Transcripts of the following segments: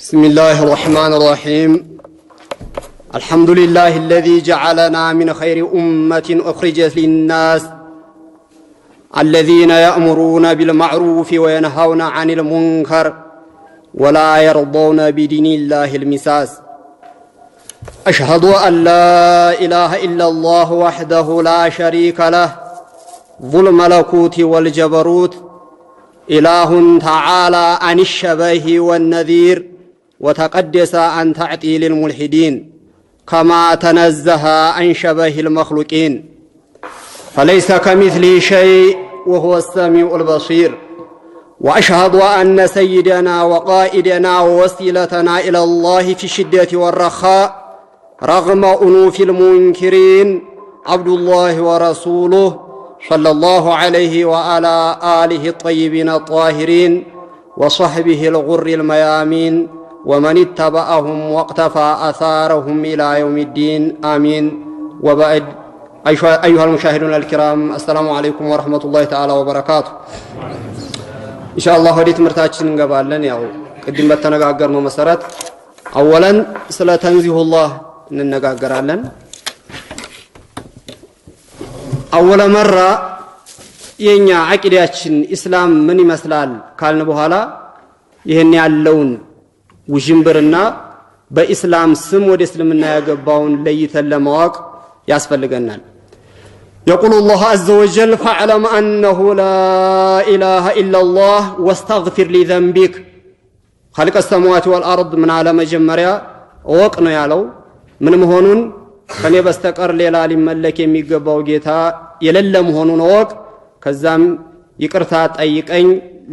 بسم الله الرحمن الرحيم. الحمد لله الذي جعلنا من خير أمة أخرجت للناس الذين يأمرون بالمعروف وينهون عن المنكر ولا يرضون بدين الله المساس. أشهد أن لا إله إلا الله وحده لا شريك له ذو الملكوت والجبروت إله تعالى عن الشبه والنذير وتقدس عن تعطيل الملحدين كما تنزه عن شبه المخلوقين فليس كمثله شيء وهو السميع البصير. وأشهد أن سيدنا وقائدنا ووسيلتنا إلى الله في الشدة والرخاء رغم أنوف المنكرين عبد الله ورسوله صلى الله عليه وعلى آله الطيبين الطاهرين وصحبه الغر الميامين ومن اتبعهم واقتفى أثارهم إلى يوم الدين آمين. وبعد، أيها المشاهدون الكرام، السلام عليكم ورحمة الله تعالى وبركاته. إن شاء الله ودي تمرتاችን እንገባለን። ያው ቅድም በተነጋገርነው መሰረት አወለን ስለ ተንዚሁላህ እንነጋገራለን። አወለ መራ የኛ አቂዳችን ኢስላም ምን ይመስላል ካልን በኋላ ይሄን ያለውን ውጅንብርና በኢስላም ስም ወደ እስልምና ያገባውን ለይተን ለማወቅ ያስፈልገናል። يقول الله عز وجل فاعلم أنه لا إله إلا الله واستغفر لذنبك خلق السماوات والأرض من على مجمريا وقنا ያለው ምን መሆኑን ከኔ በስተቀር ሌላ ሊመለክ የሚገባው ጌታ የሌለ መሆኑን ወቅ ከዛም ይቅርታ ጠይቀኝ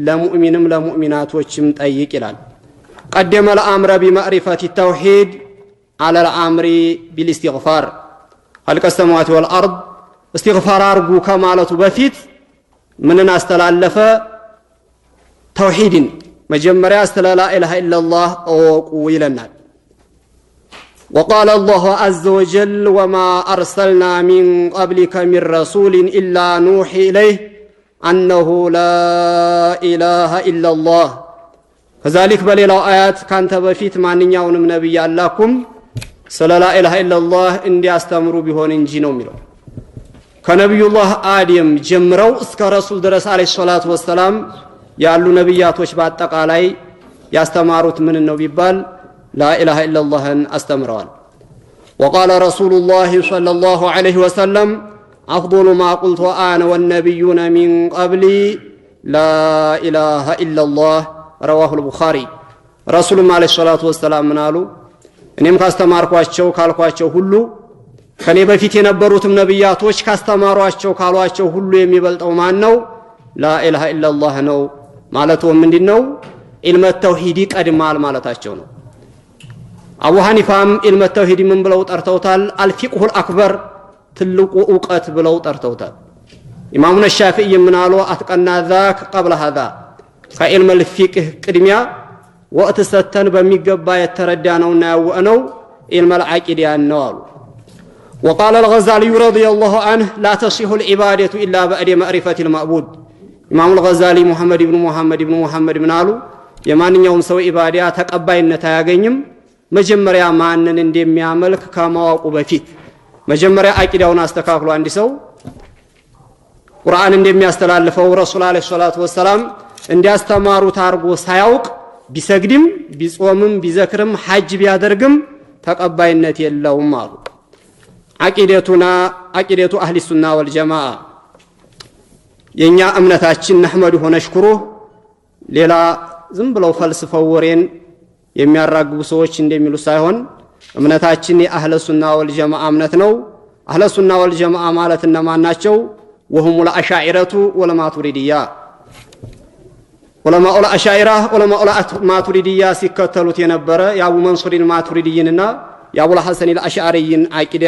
ለሙእሚንም ለሙእሚናቶችም ጠይቅ ይላል። قدم الأمر بمعرفة التوحيد على الأمر بالاستغفار خلق السماوات والأرض استغفار أرجو كمالة بفيت من استلالف توحيد مجمريا استلا لا إله إلا الله ويلنا. وقال الله عز وجل وما أرسلنا من قبلك من رسول إلا نوحي إليه أنه لا إله إلا الله. كذلك بليلو آيات كانت بفيت معنيون من نبي اللهكم صلى لا إله إلا الله اندي استمروا بهون انجينو ميلو كنبي الله آدم جمرو اسك رسول درس عليه الصلاة والسلام يالو نبيات وشبات تقالي يستماروت من النبي بال لا إله إلا الله أستمران. وقال رسول الله صلى الله عليه وسلم أفضل ما قلت أنا والنبيون من قبلي لا إله إلا الله رواه البخاري. رسول الله عليه الصلاة والسلام منالو እኔም ካስተማርኳቸው ካልኳቸው ሁሉ ከኔ በፊት የነበሩትም ነብያቶች ካስተማሯቸው ካሏቸው ሁሉ የሚበልጠው ማን ነው? ላ ኢላሃ ኢላላህ ነው ማለቱ ምንድነው? ኢልመ ተውሂድ ቀድማል ማለታቸው ነው። አቡ ሐኒፋም ኢልመ ተውሂድ ምን ብለው ጠርተውታል? አልፊቅሁል አክበር ትልቁ ዕውቀት ብለው ጠርተውታል። ኢማሙ ሻፊዒ ምን አሉ? አትቀና ذاك قبل هذا ከኢልመ الفقه ቅድሚያ ወቅት ሰተን በሚገባ የተረዳነውና ያወቅነው ኢልመ العقيدة ነው አሉ። وقال الغزالي رضي الله عنه لا تصح العبادة إلا بعد معرفة المعبود. ኢማሙ الغزالي محمد بن محمد ምን አሉ? የማንኛውም ሰው ኢባዳ ተቀባይነት አያገኝም መጀመሪያ ማንን እንደሚያመልክ ከማወቁ በፊት። መጀመሪያ አቂዳውን አስተካክሎ አንድ ሰው ቁርአን እንደሚያስተላልፈው ረሱል አለይሂ ሰላቱ ወሰለም እንዲያስተማሩት አርጎ ሳያውቅ ቢሰግድም ቢጾምም ቢዘክርም ሐጅ ቢያደርግም ተቀባይነት የለውም አሉ። አቂደቱ አህሊ ሱና ወልጀማዓ የኛ እምነታችን ነህመዱ ወነሽኩሩ ሌላ ዝም ብለው ፈልስፈው ወሬን የሚያራግቡ ሰዎች እንደሚሉ ሳይሆን እምነታችን የአህለ ሱና ወልጀማዓ እምነት ነው። አህለ ሱና ወልጀማዓ ማለት እነማን ናቸው? وهم الأشاعرة والماتريدية. ዑለማኡ አልአሻኢራ ዑለማኡ ማቱሪዲያ ሲከተሉት የነበረ የአቡ መንሱር ማቱሪዲይንና የአቡ ሐሰን አልአሽዓሪይን አቂዳ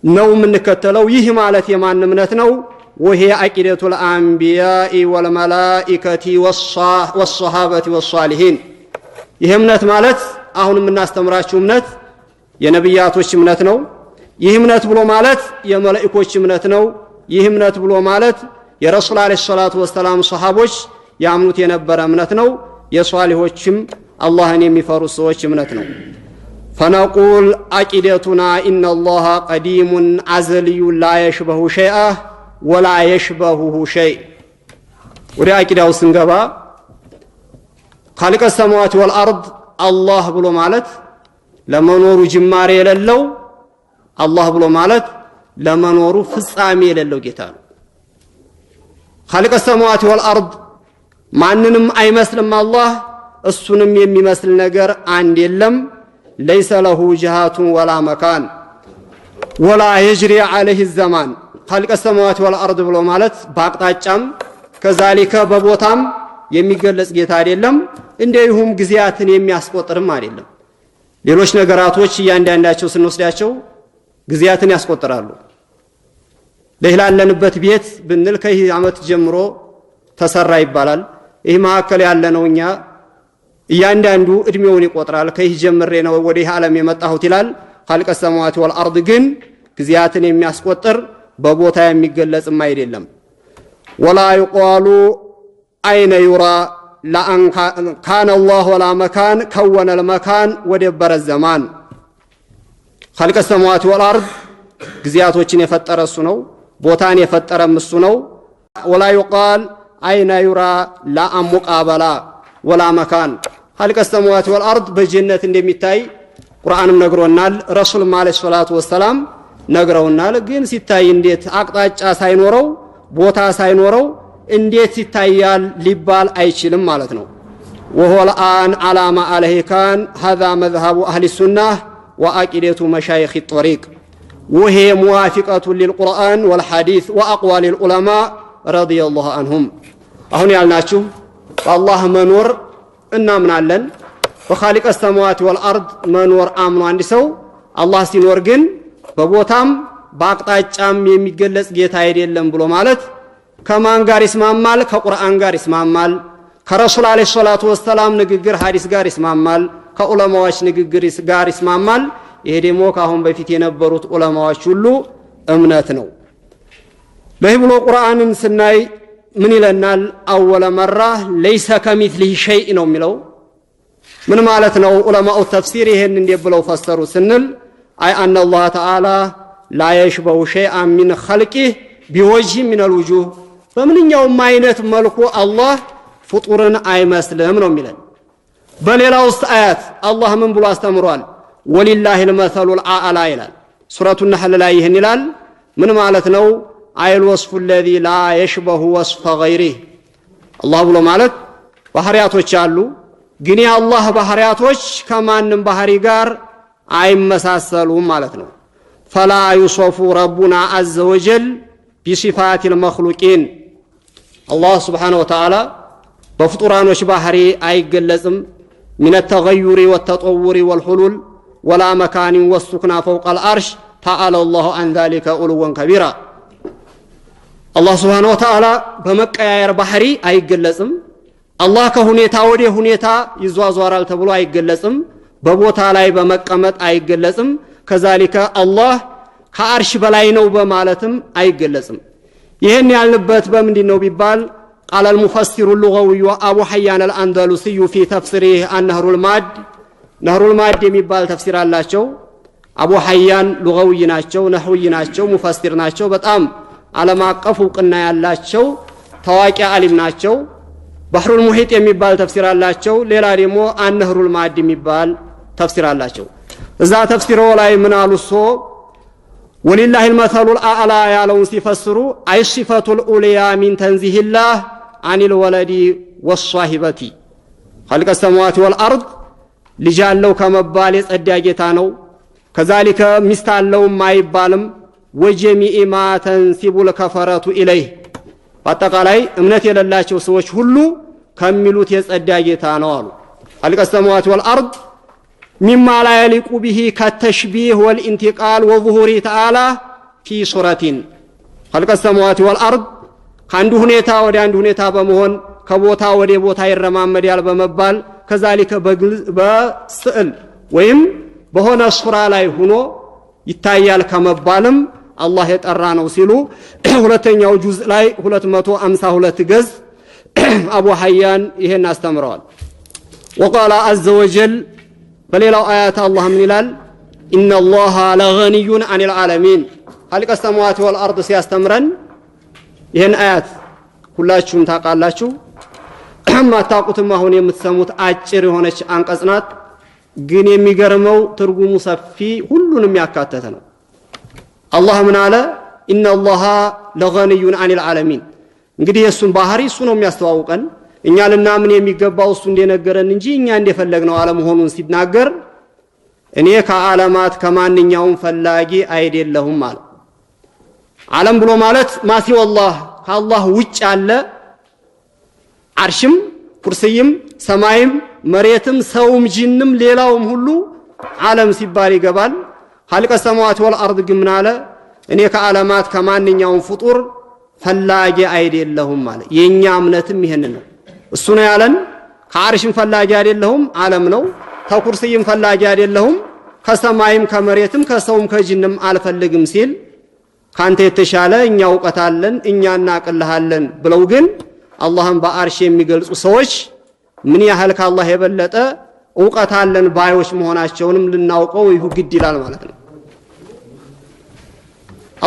ነው የምንከተለው። ይህ ማለት የማን እምነት ነው? ወሄ አቂደቱ الانبياء والملائكه والصحابه والصالحين። ይህ እምነት ማለት አሁን የምናስተምራችሁ እምነት የነብያቶች እምነት ነው። ይህ እምነት ብሎ ማለት የመላእክቶች እምነት ነው። ይህ እምነት ብሎ ማለት የረሱል አለይሂ ሰላቱ ወሰለም ሱሐቦች ያምኑት የነበረ እምነት ነው። የሷሊሆችም አላህን የሚፈሩ ሰዎች እምነት ነው። فنقول عقيدتنا إن الله قديم أزلي لا يشبه شيئا ولا يشبهه شيء ወደ አቂዳው ስንገባ خالق السماوات والأرض الله ብሎ ማለት ለመኖሩ ጅማሬ የሌለው አላህ ብሎ ማለት ለመኖሩ ፍጻሜ የሌለው ጌታ ነው። خالق السماوات والأرض ማንንም አይመስልም አላህ እሱንም የሚመስል ነገር አንድ የለም። ليس له جهات ولا مكان ولا يجري عليه الزمان خالق السماوات والأرض ብሎ ማለት በአቅጣጫም ከዛሊከ በቦታም የሚገለጽ ጌታ አይደለም። እንደይሁም ግዚያትን የሚያስቆጥርም አይደለም። ሌሎች ነገራቶች እያንዳንዳቸው ስንወስዳቸው ግዚያትን ያስቆጥራሉ። ለህላለንበት ቤት ብንል ከዚህ ዓመት ጀምሮ ተሰራ ይባላል። ይህ ማዕከል ያለነው እኛ እያንዳንዱ እድሜውን ይቆጥራል። ከዚህ ጀምሬ ነው ወዲህ ዓለም የመጣሁት ይላል። خالق السماوات والأرض ግን ግዚያትን የሚያስቆጥር በቦታ የሚገለጽም አይደለም። ولا يقال أين يرى لأن كان الله ولا مكان كون المكان ودبر الزمان خالق السماوات والأرض ግዚያቶችን የፈጠረ እሱ ነው። ቦታን የፈጠረም እሱ ነው። ولا يقال أين يرى لأن مقابلة ولا مكان خالق السماوات والأرض በጀነት እንደሚታይ ቁርአንም ነግሮናል። ረሱልም አለይሂ ሰላቱ ወሰለም ነግረውናል። ግን ሲታይ እንዴት አቅጣጫ ሳይኖረው ቦታ ሳይኖረው እንዴት ይታያል ሊባል አይችልም ማለት ነው። وهو الآن على ما عليه كان هذا مذهب أهل السنة وعقيدة مشايخ الطريق وهي موافقة للقرآن والحديث وأقوال العلماء رضي الله عنهم አሁን ያልናችሁ በአላህ መኖር እናምናለን። በخالق السماوات والأرض መኖር አምኖ አንድ ሰው አላህ ሲኖር ግን በቦታም በአቅጣጫም የሚገለጽ ጌታ አይደለም ብሎ ማለት ከማን ጋር ይስማማል? ከቁርአን ጋር ይስማማል። ከረሱል አለይሂ ሰላቱ ወሰለም ንግግር ሐዲስ ጋር ይስማማል። ከዑለማዎች ንግግር ጋር ይስማማል። ይሄ ደግሞ ካሁን በፊት የነበሩት ዑለማዎች ሁሉ እምነት ነው። ለዚህ ብሎ ቁርአንን ስናይ ምን ይለናል? አወለ መራ ለይሰ ከሚስሊሂ ሸይእ ነው የሚለው። ምን ማለት ነው? ዑለማኡ ተፍሲር ይሄን እንዴ ብለው ፈሰሩ ስንል አይ አነ አላህ ተዓላ ላ የሽበሁ ሸይአን ሚን ኸልቂህ ቢወጅህ ሚነል ውጁህ በምንኛውም አይነት መልኩ አላህ ፍጡርን አይመስልም ነው የሚለን። በሌላው አያት አላህ ምን ብሎ አስተምሯል? ወሊላሂል መሰሉል አዕላ ይላል። ሱረቱ ነህል ላይ ይሄን ይላል። ምን ማለት ነው? አይል ወስፉ الذي لا يشبه وصف غيره አላህ ብሎ ማለት ባህሪያቶች አሉ። ግን የአላህ ባህሪያቶች ከማንም ባህሪ ጋር አይመሳሰሉም ማለት ነው። فلا يوصف ربنا عز وجل بصفات المخلوقين الله سبحانه وتعالى በፍጡራኖች ባህሪ አይገለጽም። من التغير والتطور والحلول ولا مكان والسكن فوق العرش تعالى الله عن ذلك علوا كبيرا الله سبحانه وتعالى በመቀያየር ባህሪ አይገለጽም። አላህ ከሁኔታ ወደ ሁኔታ ይዟዟራል ተብሎ አይገለጽም። በቦታ ላይ በመቀመጥ አይገለጽም። ከዛሊከ አላህ ከአርሽ በላይ ነው በማለትም አይገለጽም። ይሄን ያልንበት በምንድን ነው ቢባል قال المفسر اللغوي أبو حيان الأندلسي في تفسيره النهر الماد نهر الماد የሚባል ተፍሲር አላቸው። አቡ ሐያን ሉጋዊ ናቸው፣ ነህዊ ናቸው፣ ሙፈሲር ናቸው። በጣም ዓለም አቀፍ ዕውቅና ያላቸው ታዋቂ ዓሊም ናቸው። ባህሩል ሙሂጥ የሚባል ተፍሲር አላቸው። ሌላ ደግሞ አንህሩል ማድ የሚባል ተፍሲር አላቸው። እዛ ተፍሲሩ ላይ ምን አሉሶ ወሊላሂል መሰሉል አዕላ ያለውን ሲፈስሩ አይ ሲፈቱል ኡልያ ሚን ተንዚሂላህ አኒል ወለዲ ወሷሂበቲ خالق السماوات والأرض ልጅ አለው ከመባል የጸዳ ጌታ ነው። ከዛሊከ ሚስት አለው ማይባልም ወጀሚኢ ማ ተንሲቡል ከፈረቱ ኢለይህ በአጠቃላይ እምነት የሌላቸው ሰዎች ሁሉ ከሚሉት የጸዳ ጌታ ነው አሉ። خالق السماوات والأرض مما لا يليق به كالتشبيه والانتقال وظهوره تعالى في صورة خلق السماوات والأرض ከአንዱ ሁኔታ ወደ አንዱ ሁኔታ በመሆን ከቦታ ወደ ቦታ ይረማመዳል በመባል ከዛሊከ በስዕል ወይም በሆነ ሱራ ላይ ሆኖ ይታያል ከመባልም አላህ የጠራ ነው ሲሉ ሁለተኛው ጁዝ ላይ 252 ገጽ አቡ ሐያን ይሄን አስተምረዋል። وقال عز وجل በሌላው አያት አላህ ምን ይላል إن الله لغني عن العالمين خالق السماوات والأرض ሲያስተምረን ይሄን አያት ሁላችሁም ታውቃላችሁ ማታውቁትም አሁን የምትሰሙት አጭር የሆነች አንቀጽ ናት ግን የሚገርመው ትርጉሙ ሰፊ ሁሉንም ያካተተ ነው አላህ ምን አለ إن الله لغني عن العالمين እንግዲህ የሱን ባህሪ እሱ ነው የሚያስተዋውቀን እኛ ለናምን የሚገባው እሱ እንደነገረን እንጂ እኛ እንደፈለግነው ዓለመሆኑን ሲናገር እኔ ከዓለማት ከማንኛውም ፈላጊ አይደለሁም ማለት ዓለም ብሎ ማለት ማሲ والله ከአላህ ውጭ ያለ አርሽም ኩርሲይም ሰማይም መሬትም ሰውም ጂንም ሌላውም ሁሉ ዓለም ሲባል ይገባል خالق السماوات والارض ግን ምን አለ እኔ ከዓለማት ከማንኛውም ፍጡር ፈላጊ አይደለሁም ማለት የኛ እምነትም ይሄን ነው እሱ ነው ያለን ከአርሽም ፈላጊ አይደለሁም ዓለም ነው ከኩርሲይም ፈላጊ አይደለሁም ከሰማይም ከመሬትም ከሰውም ከጂንም አልፈልግም ሲል ካንተ የተሻለ እኛ ዕውቀታለን እኛ እናቀልሃለን ብለው ግን አላህን በአርሽ የሚገልጹ ሰዎች ምን ያህል ከአላህ የበለጠ ዕውቀታለን ባዮች መሆናቸውንም ልናውቀው ይሁ ግድ ይላል ማለት ነው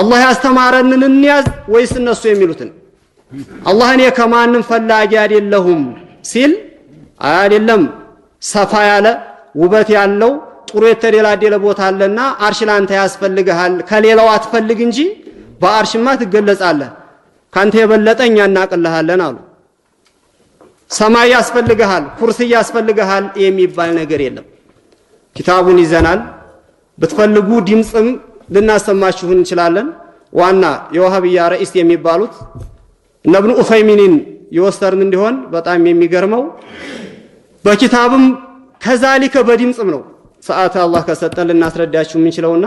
አላህ ያስተማረንን እንያዝ ወይስ እነሱ የሚሉትን አላህ እኔ ከማንም ፈላጊ አይደለሁም ሲል አይደለም ሰፋ ያለ ውበት ያለው ጥሩ የተደላደለ ቦታ አለና አርሽ ላንተ ያስፈልግሃል ከሌላው አትፈልግ እንጂ በአርሽማ ትገለጻለህ ካንተ የበለጠኛ እናቀልሃለን አሉ ሰማይ ያስፈልግሃል ኩርሲይ ያስፈልግሃል የሚባል ነገር የለም ኪታቡን ይዘናል ብትፈልጉ ድምጽም ልናሰማችሁ እንችላለን ዋና የዋሃብያ ረኢስ የሚባሉት እነ ኢብኑ ኡሰይሚንን ይወስተርን እንዲሆን በጣም የሚገርመው በኪታብም ከዛሊከ በድምጽም ነው ሰዓት አላህ ከሰጠን ልናስረዳችሁ የምንችለውና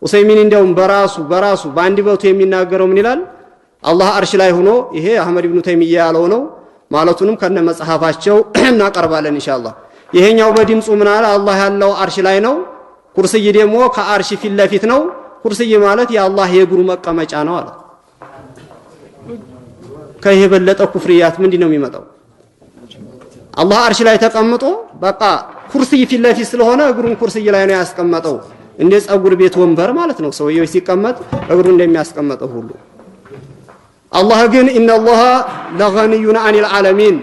ኡሰይሚን እንደውም በራሱ በአንድ በቱ የሚናገረው ምን ይላል አላህ አርሽ ላይ ሆኖ ይሄ አህመድ ኢብኑ ተይሚያ ያለው ነው ማለቱንም ከነ መጽሐፋቸው እናቀርባለን ኢንሻአላህ ይሄኛው በድምጹ ምን አለ አላህ ያለው አርሽ ላይ ነው ኩርሲይ ደግሞ ከአርሽ ፊት ለፊት ነው ኩርሲይ ማለት የአላህ የእግሩ መቀመጫ ነው አለ ከይሄ በለጠ ኩፍሪያት ምንድነው የሚመጣው አላህ አርሽ ላይ ተቀምጦ በቃ ኩርሲይ ፊት ለፊት ስለሆነ እግሩን ኩርሲይ ላይ ነው ያስቀመጠው እንደ ጸጉር ቤት ወንበር ማለት ነው ሰውየው ሲቀመጥ እግሩ እንደሚያስቀምጠው ሁሉ አላህ ግን إن الله لغني عن العالمين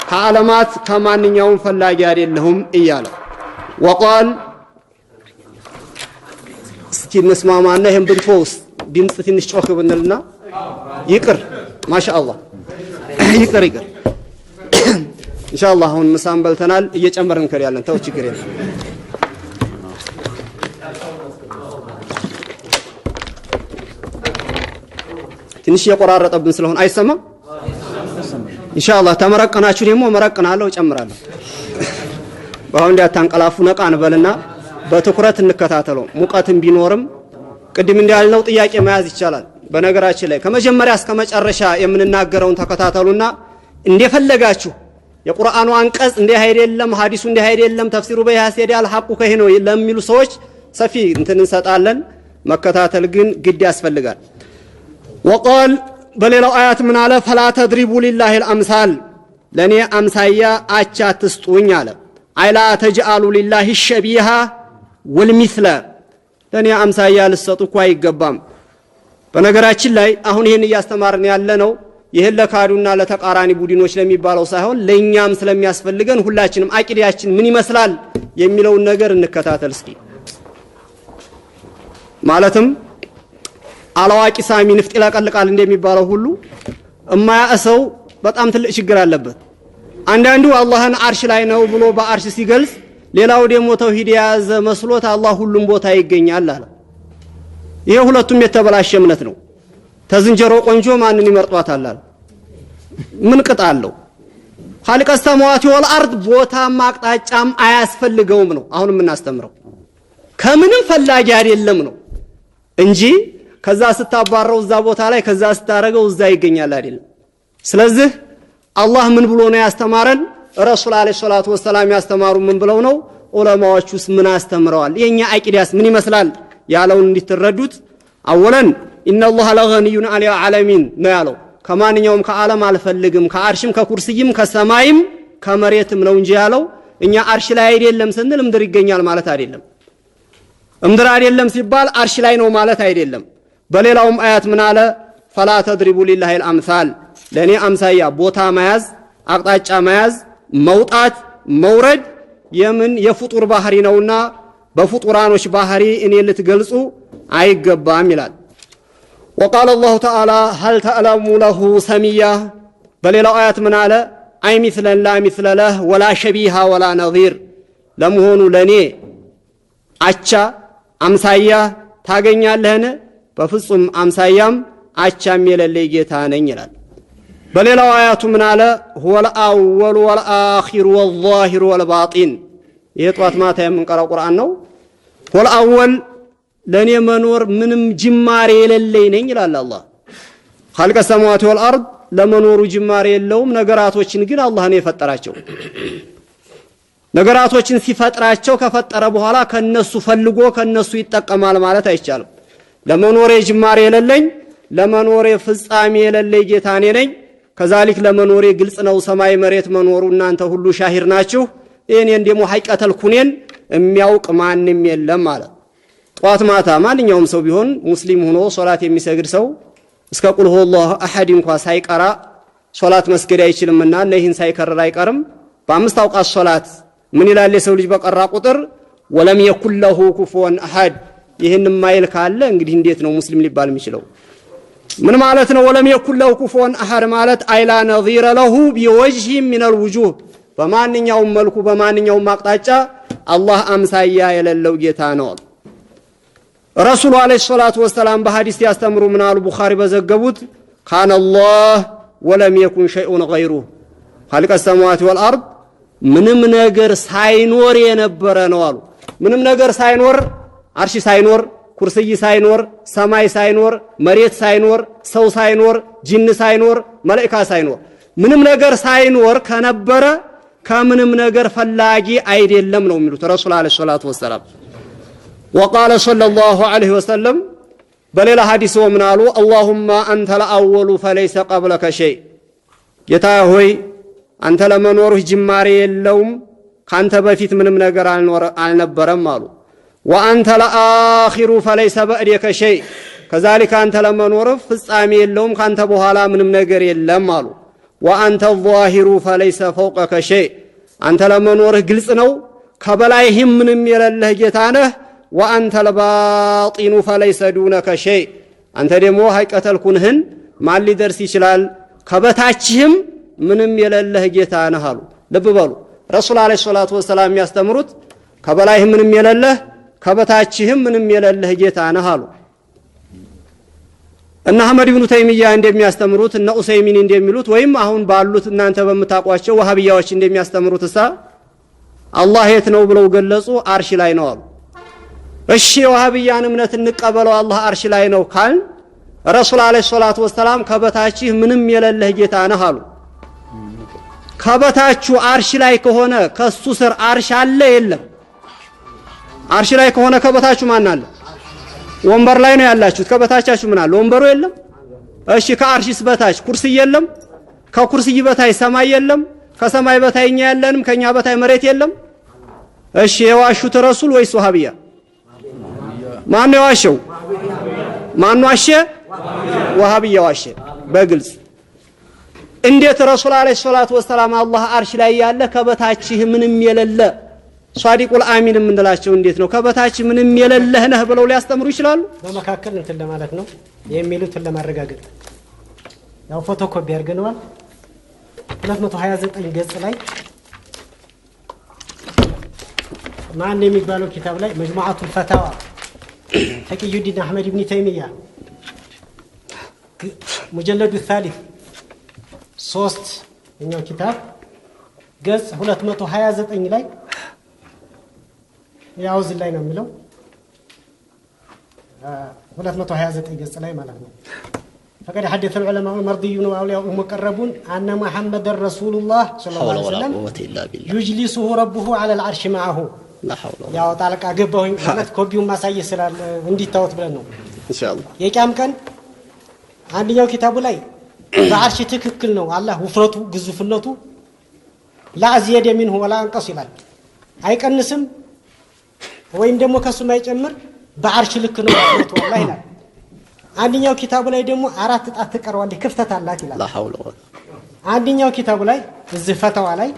ከዓለማት ከማንኛውም ፈላጊ አይደለሁም እያለ وقال እስኪ እንስማማና ይሄን ብንፎስ ድምጽ ትንሽ ጮክ ብንልና ይቅር ማሻአላህ ይቅር ኢንሻአላህ አሁን ምሳን በልተናል እየጨመርን ከሪያለን ተው ችግር የለም ትንሽ የቆራረጠብን ስለሆነ አይሰማም ኢንሻአላህ ተመረቀናችሁ ደግሞ መረቀናለሁ ጨምራለሁ ባሁን ዳታንቀላፉ ነቃን በልና በትኩረት እንከታተለው ሙቀትም ቢኖርም ቅድም እንዳልነው ጥያቄ መያዝ ይቻላል በነገራችን ላይ ከመጀመሪያ እስከ መጨረሻ የምንናገረውን ተከታተሉና እንደፈለጋችሁ የቁርአኑ አንቀጽ እንደ አይደለም ሐዲሱ እንደ አይደለም ተፍሲሩ በያስየዳል ሐቁ ከሄ ነው ለሚሉ ሰዎች ሰፊ እንትን እንሰጣለን መከታተል ግን ግድ ያስፈልጋል وقال በሌላው አያት ምን አለ فلا تضربوا لله الامثال ለኔ አምሳያ አቻ አትስጡኝ አለ አይላ ተجعلوا لله الشبيه والمثل ለኔ አምሳያ ልሰጡ እኮ አይገባም በነገራችን ላይ አሁን ይሄን እያስተማርን ያለ ነው ይሄን ለካዱና ለተቃራኒ ቡድኖች ለሚባለው ሳይሆን ለኛም ስለሚያስፈልገን ሁላችንም አቂዳችን ምን ይመስላል የሚለውን ነገር እንከታተል እስኪ ማለትም አላዋቂ ሳሚ ንፍጥ ይላቀልቃል እንደሚባለው ሁሉ እማያሰው በጣም ትልቅ ችግር አለበት አንዳንዱ አላህን አርሽ ላይ ነው ብሎ በአርሽ ሲገልጽ ሌላው ደግሞ ተውሂድ ያዘ መስሎት አላህ ሁሉም ቦታ ይገኛል አለ ይሄ ሁለቱም የተበላሸ እምነት ነው ተዝንጀሮ ቆንጆ ማንን ይመርጧታል አለ ምን ቅጣለው خالق السماوات والارض ቦታ ማቅጣጫም አያስፈልገውም ነው አሁን የምናስተምረው ከምንም ፈላጊ አይደለም ነው እንጂ ከዛ ስታባረው እዛ ቦታ ላይ ከዛ ስታረገው እዛ ይገኛል አይደለም ስለዚህ አላህ ምን ብሎ ነው ያስተማረን ረሱል አለይሂ ሰላቱ ወሰለም ያስተማሩ ምን ብለው ነው ዑለማዎቹስ ምን አስተምረዋል የኛ አቂዳስ ምን ይመስላል ያለውን እንድትረዱት አወለን إن الله لغني عن العالمين ነው ያለው ከማንኛውም ከዓለም አልፈልግም ከአርሽም ከኩርሲይም ከሰማይም ከመሬትም ነው እንጂ ያለው እኛ አርሽ ላይ አይደለም ስንል ምድር ይገኛል ማለት አይደለም። ምድር አይደለም ሲባል አርሽ ላይ ነው ማለት አይደለም። በሌላውም አያት ምን አለ? ፈላ ተድሪቡ ሊላሂ አልአምሳል ለኔ አምሳያ ቦታ መያዝ አቅጣጫ መያዝ መውጣት መውረድ የምን የፍጡር ባህሪ ነውና በፍጡራኖች ባህሪ እኔ ልትገልጹ አይገባም ይላል። وقال الله تعالى هل تعلم له سميا በሌላው አያት ምን አለ? አይ مثلا لا مثل له ولا شبيه ولا نظير ለመሆኑ ለኔ አቻ አምሳያ ታገኛለህን? በፍጹም አምሳያም አቻም የሌለኝ ጌታ ነኝ ይላል። በሌላው አያቱ ምን አለ? هو الأول والآخر والظاهر والباطن ይሄ ጧት ማታ የምንቀራው ቁርአን ነው። هو الأول ለኔ መኖር ምንም ጅማሬ የሌለኝ ነኝ ይላል አላህ። خلق السماوات والأرض ለመኖሩ ጅማሬ የለውም። ነገራቶችን ግን አላህ ነው የፈጠራቸው። ነገራቶችን ሲፈጥራቸው ከፈጠረ በኋላ ከነሱ ፈልጎ ከነሱ ይጠቀማል ማለት አይቻልም። ለመኖሬ ጅማሬ የሌለኝ ለመኖሬ ፍጻሜ የሌለኝ ጌታ እኔ ነኝ። ከዛሊክ ለመኖሬ ግልጽ ነው ሰማይ መሬት መኖሩ እናንተ ሁሉ ሻሂር ናችሁ። እኔን ደግሞ ሐቂቀተል ኩኔን የሚያውቅ ማንም የለም ማለት። ጧት ማታ ማንኛውም ሰው ቢሆን ሙስሊም ሆኖ ሶላት የሚሰግድ ሰው እስከ ቁል ሁወላሁ አሐድ እንኳን ሳይቀራ ሶላት መስገድ አይችልምና እነዚህን ሳይከረር አይቀርም። በአምስት አውቃት ሶላት ምን ይላል የሰው ልጅ በቀራ ቁጥር? ወለም የኩን ለሁ ኩፉወን አሐድ። ይህን ማይል ካለ እንግዲህ እንዴት ነው ሙስሊም ሊባል የሚችለው? ምን ማለት ነው? ወለም የኩን ለሁ ኩፉወን አሐድ ማለት አይላ ነዚረ ለሁ ቢወጅህ ሚነል ውጁህ በማንኛውም መልኩ በማንኛውም አቅጣጫ አላህ አምሳያ የሌለው ጌታ ነው። ረሱሉ አለይሂ ሰላቱ ወሰላም በሐዲስ ያስተምሩ ምን አሉ? ቡኻሪ በዘገቡት ካነ አላህ ወለም የኩን ሸይኡን ገይሩሁ ኸልቀ ሰማዋት ወልአርድ ምንም ነገር ሳይኖር የነበረ ነው አሉ። ምንም ነገር ሳይኖር አርሽ ሳይኖር ኩርሲይ ሳይኖር ሰማይ ሳይኖር መሬት ሳይኖር ሰው ሳይኖር ጂን ሳይኖር መላእክት ሳይኖር ምንም ነገር ሳይኖር ከነበረ ከምንም ነገር ፈላጊ አይደለም ነው የሚሉት ረሱል አለይሂ ሰላቱ ወሰላም። وقال صلى الله عليه وسلم በሌላ ሐዲስ ወምን አሉ? اللهم انت الاول فليس قبلك شيء ጌታ ሆይ አንተ ለመኖርህ ጅማሬ የለውም ካንተ በፊት ምንም ነገር አልነበረም አሉ። وانت الاخر فليس بعدك شيء كذلك አንተ ለመኖርህ ፍጻሜ የለውም ካንተ በኋላ ምንም ነገር የለም አሉ። وانت الظاهر فليس فوقك شيء አንተ ለመኖርህ ግልጽ ነው ከበላይህም ምንም የሌለህ ጌታ ነህ። وانت الباطن فليس دونك شيء አንተ ደግሞ ሐቂቀተል ኩንህን ማን ሊደርስ ይችላል ከበታችህም ምንም የሌለህ ጌታ ነህ አሉ። ልብ በሉ ረሱል አለይሂ ሰላቱ ወሰላም የሚያስተምሩት ከበላይህ ምንም የሌለህ ከበታችህም ምንም የሌለህ ጌታ ነህ አሉ። እና አህመድ ኢብኑ ተይሚያ እንደሚያስተምሩት እና ኡሰይሚን እንደሚሉት ወይም አሁን ባሉት እናንተ በመታቋቸው ወሃቢያዎች እንደሚያስተምሩት አላህ የት ነው ብለው ገለጹ? አርሽ ላይ ነው አሉ። እሺ ወሃቢያን እምነት እንቀበለው አላህ አርሽ ላይ ነው ካል ረሱል አለይሂ ሰላቱ ወሰላም ከበታችህ ምንም የሌለህ ጌታ ነህ አሉ። ከበታችሁ አርሽ ላይ ከሆነ ከሱ ስር አርሽ አለ የለም? አርሽ ላይ ከሆነ ከበታችሁ ማን አለ? ወንበር ላይ ነው ያላችሁት። ከበታቻችሁ ምን አለ? ወንበሩ የለም? እሺ ከአርሽስ በታች ኩርሲይ የለም? ከኩርሲይ በታች ሰማይ የለም? ከሰማይ በታች እኛ ያለንም ከኛ በታች መሬት የለም? እሺ የዋሹት ረሱል ወይስ ወሃቢያ? ማን የዋሸው? ማን ዋሸ? ወሃቢያ ዋሸ በግልጽ። እንዴት ረሱል አለይሂ ሰላቱ ወሰላም አላህ አርሽ ላይ ያለ ከበታችህ ምንም የሌለ ሷዲቁል አሚን የምንላቸው እንዴት ነው ከበታች ምንም የሌለህ ነህ ብለው ሊያስተምሩ ይችላሉ? በመካከል እንትን ለማለት ነው የሚሉትን ለማረጋገጥ ያው ፎቶኮፒ አድርገናል። 229 ገጽ ላይ ማን የሚባለው ኪታብ ላይ መጅሙዓቱል ፈታዋ ተቂዩዲን አህመድ ኢብኑ ተይሚያ ሙጀለዱ الثالث 3 እኛው ኪታብ ገጽ 229 ላይ ያው እዚህ ላይ ነው የሚለው 229 ገጽ ላይ ማለት ነው። فقد حدث العلماء المرضيون واولياء المقربون ان محمد رسول الله صلى الله عليه وسلم يجلسه ربه على العرش معه لا حول ولا قوه ያው ጣልቃ ገባሁኝ ማለት ኮፒውን ማሳየት ስላል እንዲታወት ብለን ነው ኢንሻአላህ። የቂያም ቀን አንደኛው ኪታቡ ላይ በአርሽ ትክክል ነው አላህ ውፍረቱ ግዙፍነቱ لا ازيد منه ولا انقص ይላል። አይቀንስም ወይም ደግሞ ከሱ ማይጨምር በአርሽ ልክ ነው ማለት ነው ይላል። አንደኛው ኪታቡ ላይ ደግሞ 4 ጣት ተቀርዋለች ክፍተት አላት ይላል። لا حول ولا አንደኛው ኪታቡ ላይ እዚህ ፈተዋ ላይ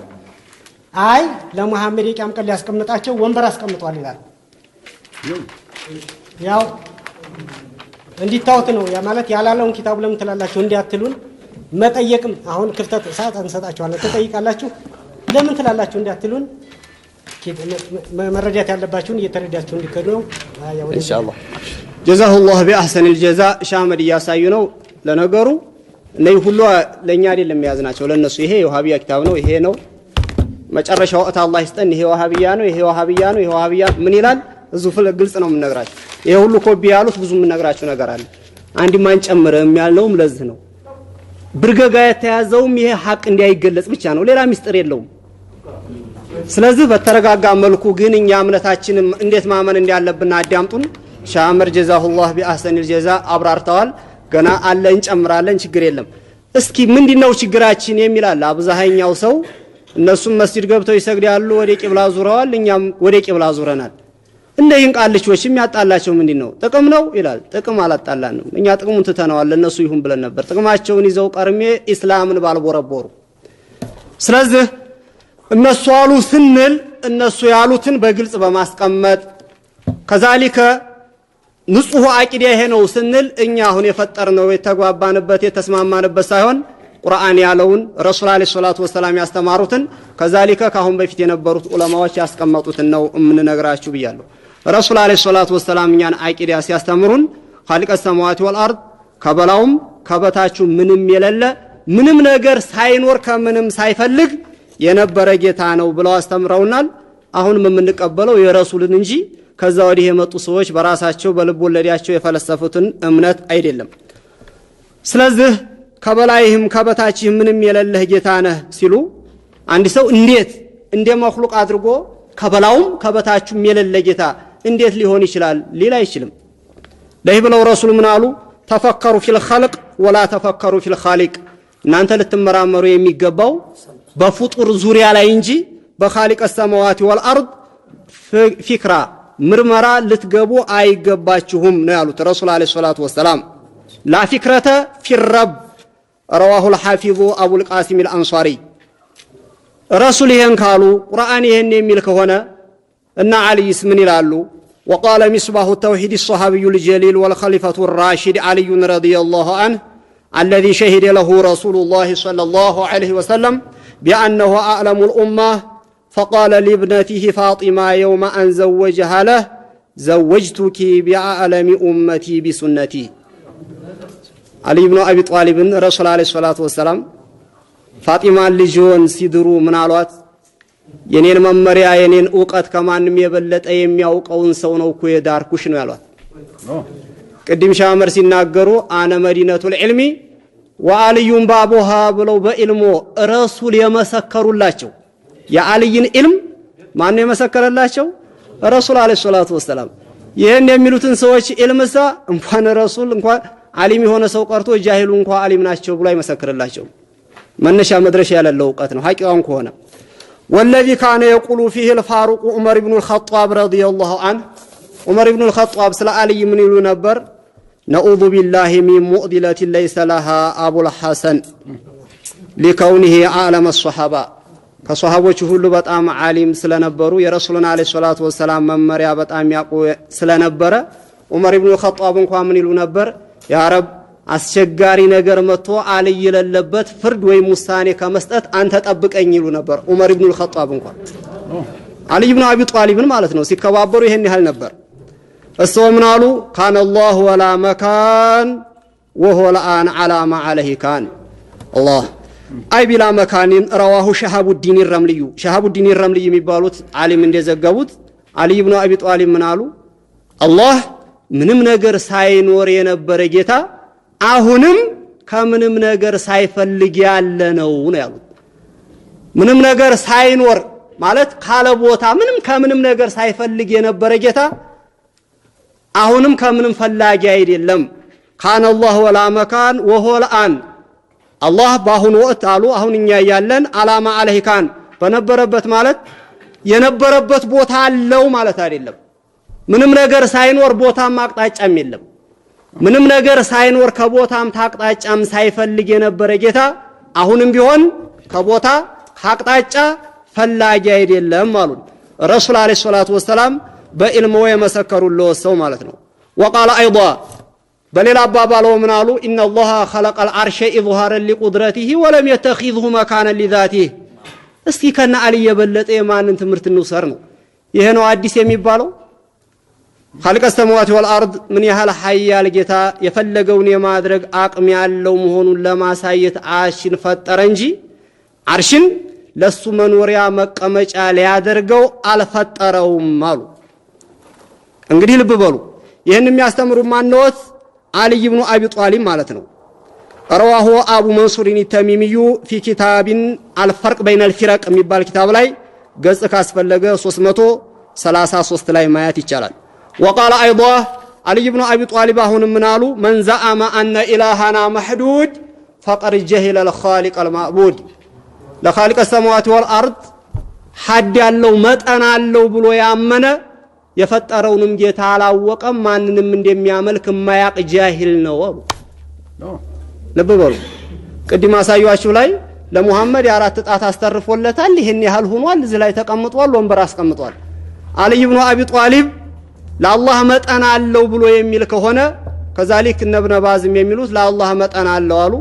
አይ ለሙሐመድ የቂያም ቀን ሊያስቀምጣቸው ወንበር አስቀምጧል ይላል። ያው እንዲታወት ነው ያ ማለት ያላለውን ኪታቡ ለምን ትላላችሁ እንዲያትሉን መጠየቅም አሁን ክፍተት ሰዓት እንሰጣችኋለን ተጠይቃላችሁ ለምን ትላላችሁ እንዲያትሉን መረጃት ያለባችሁን እየተረዳችሁ እንዲከዱ ነው ኢንሻአላህ ጀዛሁላህ ቢአህሰን الجزاء ሻመድ ያሳዩ ነው ለነገሩ እነዚህ ሁሉ ለኛ አይደለም ያዝናቸው ለነሱ ይሄ የዋሃቢያ ኪታብ ነው ይሄ ነው መጨረሻው ወቅት አላህ ይስጠን ይሄ ዋሃቢያ ነው ይሄ ዋሃቢያ ነው ይሄ ዋሃቢያ ምን ይላል እዙ ግልጽ ነው የምነግራችሁ ይሄ ሁሉ ኮፒ ያሉት ብዙ የምነግራችሁ ነገር አለ አንድ ማን ጨምረም ያልነውም ለዚህ ነው ብርገጋ የተያዘውም ይሄ ሐቅ እንዲያይገለጽ ብቻ ነው ሌላ ሚስጥር የለውም ስለዚህ በተረጋጋ መልኩ ግን እኛ እምነታችን እንዴት ማመን እንዳለብን አዳምጡን ሻመር ጀዛሁላህ ቢአህሰን الجزاء አብራርተዋል ገና አለ እንጨምራለን ችግር የለም እስኪ ምንድነው ችግራችን የሚላል አብዛኛው ሰው እነሱም መስጂድ ገብተው ይሰግዳሉ ወደ ቂብላ ዙረዋል እኛም ወደ ቂብላ ዙረናል እንደይን ቃልቾች የሚያጣላቸው ምንድነው ጥቅም ነው ይላል ጥቅም አላጣላንም እኛ ጥቅሙን ትተናዋል ለነሱ ይሁን ብለን ነበር ጥቅማቸውን ይዘው ቀርሜ እስላምን ባልቦረቦሩ ስለዚህ እነሱ አሉ ስንል እነሱ ያሉትን በግልጽ በማስቀመጥ ከዛሊከ ንጹህ አቂዳ ይሄ ነው ስንል እኛ አሁን የፈጠርነው የተግባባንበት የተስማማንበት ሳይሆን ቁርአን ያለውን ረሱል አለይሂ ሰላቱ ወሰለም ያስተማሩትን ከዛሊከ ካሁን በፊት የነበሩት ዑለማዎች ያስቀመጡትን ነው እምንነግራችሁ ብያለሁ ረሱል አለይሂ ሰላቱ ወሰለም እኛን አቂዳ ሲያስተምሩን ኻሊቀ ሰማዋቲ ወልአርድ ከበላውም ከበታችሁ ምንም የሌለ ምንም ነገር ሳይኖር ከምንም ሳይፈልግ የነበረ ጌታ ነው ብለው አስተምረውናል አሁንም የምንቀበለው የረሱልን እንጂ ከዛ ወዲህ የመጡ ሰዎች በራሳቸው በልብ ወለዲያቸው የፈለሰፉትን እምነት አይደለም ስለዚህ ከበላይህም ከበታችህም ምንም የሌለህ ጌታ ነህ ሲሉ አንድ ሰው እንዴት እንደ መخلوቅ አድርጎ ከበላውም ከበታችሁም የሌለ ጌታ እንዴት ሊሆን ይችላል ሊል አይችልም ለዚህ ብለው ረሱል ምን አሉ ተፈከሩ ፊል ኸልቅ ወላ ተፈከሩ ፊል ኻሊቅ እናንተ ልትመራመሩ የሚገባው በፍጡር ዙሪያ ላይ እንጂ በኻሊቀ ሰማዋቲ ወልአርድ ፊክራ ምርመራ ልትገቡ አይገባችሁም ነው ያሉት ረሱል አለይሂ ሰላቱ ወሰለም ላ ፊክረተ ፊረብ رواه الحافظ ابو القاسم الانصاري رسول ይሄን ካሉ ቁርአን ይሄን የሚል ከሆነ እና አልይስ ምን ይላሉ وقال مصباح التوحيد الصحابي الجليل والخليفة الراشد علي رضي الله عنه الذي شهد له رسول الله صلى الله عليه وسلم بأنه أعلم الأمة فقال لابنته فاطمة يوم أن زوجها له زوجتك بأعلم أمتي بسنتي علي بن أبي طالب رسول عليه الصلاة والسلام فاطمة ልጅን ሲድሩ ምን አሏት የኔን መመሪያ የኔን ዕውቀት ከማንም የበለጠ የሚያውቀውን ሰው ነው እኮ የዳርኩሽ ነው ያሏት ቅድም ሻመር ሲናገሩ አነ መዲነቱል ዒልሚ ወአልዩን ባቡሃ ብለው በኢልሙ ረሱል የመሰከሩላቸው የአልይን ኢልም ማን የመሰከረላቸው ረሱል አለይሂ ሰላቱ ወሰለም ይሄን የሚሉትን ሰዎች ኢልምሳ እንኳን ረሱል እንኳን ዓሊም የሆነ ሰው ቀርቶ ጃሂሉ እንኳን ዓሊም ናቸው ብሎ አይመሰክርላቸው መነሻ መድረሻ ያለው ዕውቀት ነው ሐቂቃውን ከሆነ والذي كان يقول فيه الفاروق عمر بن الخطاب رضي الله عنه عمر بن الخطاب ስለ ዓሊ ምን ይሉ ነበር نعوذ بالله من مؤذلة ليس لها ابو الحسن لكونه عالم الصحابه ከሷሃቦቹ ሁሉ በጣም ዓሊም ስለነበሩ የረሱልን አለይሂ ሰላቱ ወሰለም መመሪያ በጣም ያቆ ስለነበረ ዑመር ኢብኑ ኸጣብ እንኳን ምን ይሉ ነበር ያ ረብ አስቸጋሪ ነገር መጥቶ ዓሊ የሌለበት ፍርድ ወይም ውሳኔ ከመስጠት አንተ ጠብቀኝ ይሉ ነበር ዑመር ኢብኑ ኸጣብ እንኳን ዓሊ ኢብኑ አቢ ጣሊብን ማለት ነው ሲከባበሩ ይሄን ያህል ነበር እሰው ምን አሉ ካን አላህ ወላ መካን وهو الآن على ما عليه كان الله አይ ቢላ መካኒን ረዋሁ ሸሃቡ ዲን الرملي ሸሃቡ ዲን الرملي የሚባሉት ዓሊም እንደዘገቡት ዓሊ ኢብኑ አቢ ጣሊብ ምን አሉ አላህ ምንም ነገር ሳይኖር የነበረ ጌታ አሁንም ከምንም ነገር ሳይፈልግ ያለ ነው ያሉት ምንም ነገር ሳይኖር ማለት ካለ ቦታ ምንም ከምንም ነገር ሳይፈልግ የነበረ ጌታ አሁንም ከምንም ፈላጊ አይደለም ካን አላህ ወላ መካን وهو الآن አላህ ባሁን ወቅት አሉ አሁን እኛ ያለን አላማ አለህ ካን በነበረበት ማለት የነበረበት ቦታ አለው ማለት አይደለም። ምንም ነገር ሳይኖር ቦታም አቅጣጫም የለም። ምንም ነገር ሳይኖር ከቦታም ታቅጣጫም ሳይፈልግ የነበረ ጌታ አሁንም ቢሆን ከቦታ ከአቅጣጫ ፈላጊ አይደለም አሉ ረሱል አለይሂ ሰላቱ ወሰላም በኢልሙ የመሰከሩለት ሰው ማለት ነው። وقال ايضا በሌላ አባባለው ምን አሉ ان الله خلق العرش اظهارا لقدرته ولم يتخذه مكانا لذاته። እስኪ ከነ አሊ የበለጠ የማንን ትምህርት እንውሰር ነው? ይሄ ነው አዲስ የሚባለው? خالق السماوات والارض ምን ያህል ኃያል ጌታ የፈለገውን የማድረግ አቅም ያለው መሆኑን ለማሳየት አርሽን ፈጠረ እንጂ አርሽን ለሱ መኖሪያ መቀመጫ ሊያደርገው አልፈጠረውም አሉ። እንግዲህ ልብ በሉ ይሄን የሚያስተምሩ ማንነት አሊ ኢብኑ አቢ ጧሊብ ማለት ነው። رواه ابو منصور التميمي في كتاب الفرق بين الفرق የሚባል ኪታብ ላይ ገጽ ካስፈለገ 333 ላይ ማየት ይቻላል። وقال ايضا علي بن ابي طالب هون منالو من زعم ان الهنا محدود فقد جهل الخالق المعبود ለخالق السماوات والارض ሐድ ያለው መጠን አለው ብሎ ያመነ የፈጠረውንም ጌታ አላወቀም ማንንም እንደሚያመልክ ማያቅ ጃሂል ነው አሉ። ልብ በሉ ቅድም አሳያችሁ ላይ ለሙሐመድ የአራት ጣት አስተርፎለታል። ይሄን ያህል ሆኗል። እዚህ ላይ ተቀምጧል። ወንበር አስቀምጧል። አሊ ኢብኑ አቢ ጧሊብ ለአላህ መጠን አለው ብሎ የሚል ከሆነ ከዛሊክ እብነ ባዝም የሚሉት ለአላህ መጠን አለው አሉ።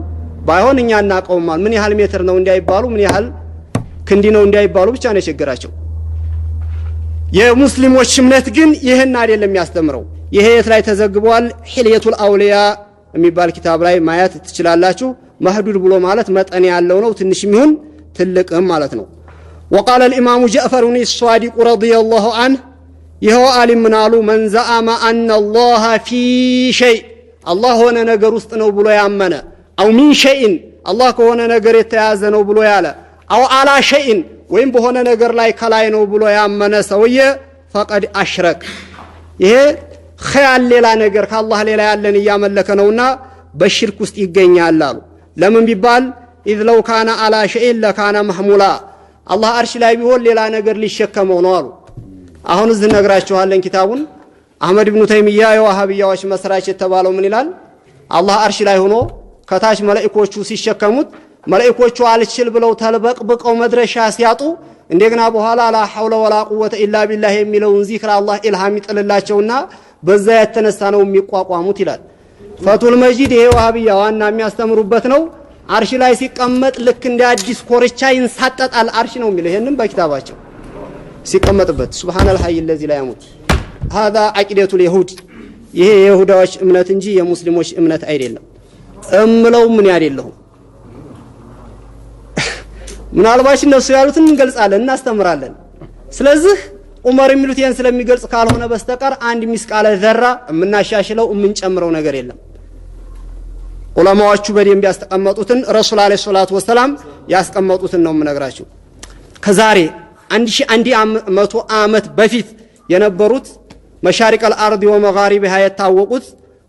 ባይሆን እኛ እናቀውም ማለት ምን ያህል ሜትር ነው እንዳይባሉ ምን ያህል ክንዲ ነው እንዳይባሉ ብቻ ነው የቸገራቸው። የሙስሊሞች እምነት ግን ይሄን አይደለም የሚያስተምረው። ይሄ የት ላይ ተዘግቧል? ሒልየቱል አውሊያ የሚባል ኪታብ ላይ ማየት ትችላላችሁ። መህዱድ ብሎ ማለት መጠን ያለው ነው፣ ትንሽም ይሁን ትልቅም ማለት ነው። وقال الامام جعفر الصادق رضي الله عنه ይሄው ዓሊም ምናሉ من زعم ان الله في شيء الله ሆነ ነገር ውስጥ ነው ብሎ ያመነ او من شيء الله ከሆነ ነገር የተያዘ ነው ብሎ ያለ او على شيء ወይም በሆነ ነገር ላይ ከላይ ነው ብሎ ያመነ ሰውዬ فقد اشرك ይሄ ኸያል ሌላ ነገር ከአላህ ሌላ ያለን እያመለከ ነውና በሽርክ ውስጥ ይገኛል አሉ። ለምን ቢባል اذ لو كان على شيء لكان محمولا الله አርሽ ላይ ቢሆን ሌላ ነገር ሊሸከመው ነው አሉ። አሁን እዚህ ነግራችኋለን ኪታቡን አህመድ ኢብኑ ተይሚያ የዋሃቢያዎች መስራች የተባለው ምን ይላል? አላህ አርሽ ላይ ሆኖ ከታች መላእክቶቹ ሲሸከሙት መላእክቶቹ አልችል ብለው ተልበቅብቀው መድረሻ ሲያጡ እንደገና በኋላ ላ ሐውለ ወላ ቁወተ ኢላ ቢላህ የሚለውን ዚክር አላህ ኢልሃም ይጥልላቸውና በዛ የተነሳ ነው የሚቋቋሙት ይላል። ፈቱል መጂድ ይሄ ዋሃቢያ ዋና የሚያስተምሩበት ነው። አርሽ ላይ ሲቀመጥ ልክ እንደ አዲስ ኮርቻ ይንሳጠጣል አርሽ ነው የሚለው። ይሄንን በኪታባቸው ሲቀመጥበት ሱብሃነል ሐይ الذي لا يموت هذا عقيدة اليهود ይሄ የይሁዳዎች እምነት እንጂ የሙስሊሞች እምነት አይደለም። እምለው ምን ያደለው ምናልባት እነሱ ያሉትን እንገልጻለን እናስተምራለን። ስለዚህ ዑመር የሚሉት ይሄን ስለሚገልጽ ካልሆነ በስተቀር አንድ ሚስቃለ ዘራ የምናሻሽለው የምንጨምረው ነገር የለም። ዑለማዎቹ በደንብ ያስቀመጡትን ረሱል አለይሂ ሰላቱ ወሰለም ያስቀመጡትን ነው የምነግራችሁ። ከዛሬ 1100 ዓመት በፊት የነበሩት መሻሪቅ አልአርድ ወመጋሪቢሃ የታወቁት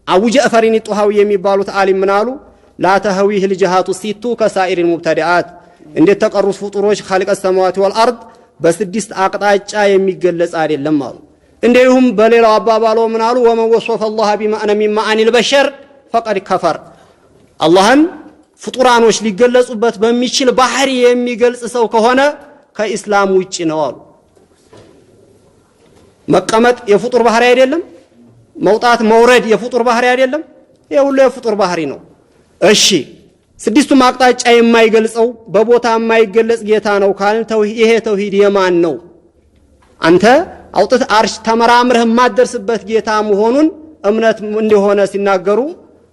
አቡ ጀዕፈር ጧሃዊ የሚባሉት ዓሊም ምናሉ ላ ተህዊህ ልጅሃቱ ሲቱ ከሳኢር ሙብተዲአት እንዴት ተቀሩት ፍጡሮች ኻሊቀ ሰማዋት ወልአርድ በስድስት አቅጣጫ የሚገለጽ አይደለም አሉ። እንደውም በሌላው አባባለው ምናሉ ወመን ወሰፈ الله بمعنى من معاني البشر فقد كفر አላህን ፍጡራኖች ሊገለጹበት በሚችል ባህሪ የሚገልጽ ሰው ከሆነ ከኢስላም ውጪ ነው አሉ። መቀመጥ የፍጡር ባህሪ አይደለም? መውጣት መውረድ የፍጡር ባህሪ አይደለም? ይሄ ሁሉ የፍጡር ባህሪ ነው። እሺ ስድስቱም አቅጣጫ የማይገልጸው በቦታ የማይገለጽ ጌታ ነው ካልን ይሄ ተውሂድ የማን ነው? አንተ አውጥተህ አርሽ ተመራምረህ የማትደርስበት ጌታ መሆኑን እምነት እንደሆነ ሲናገሩ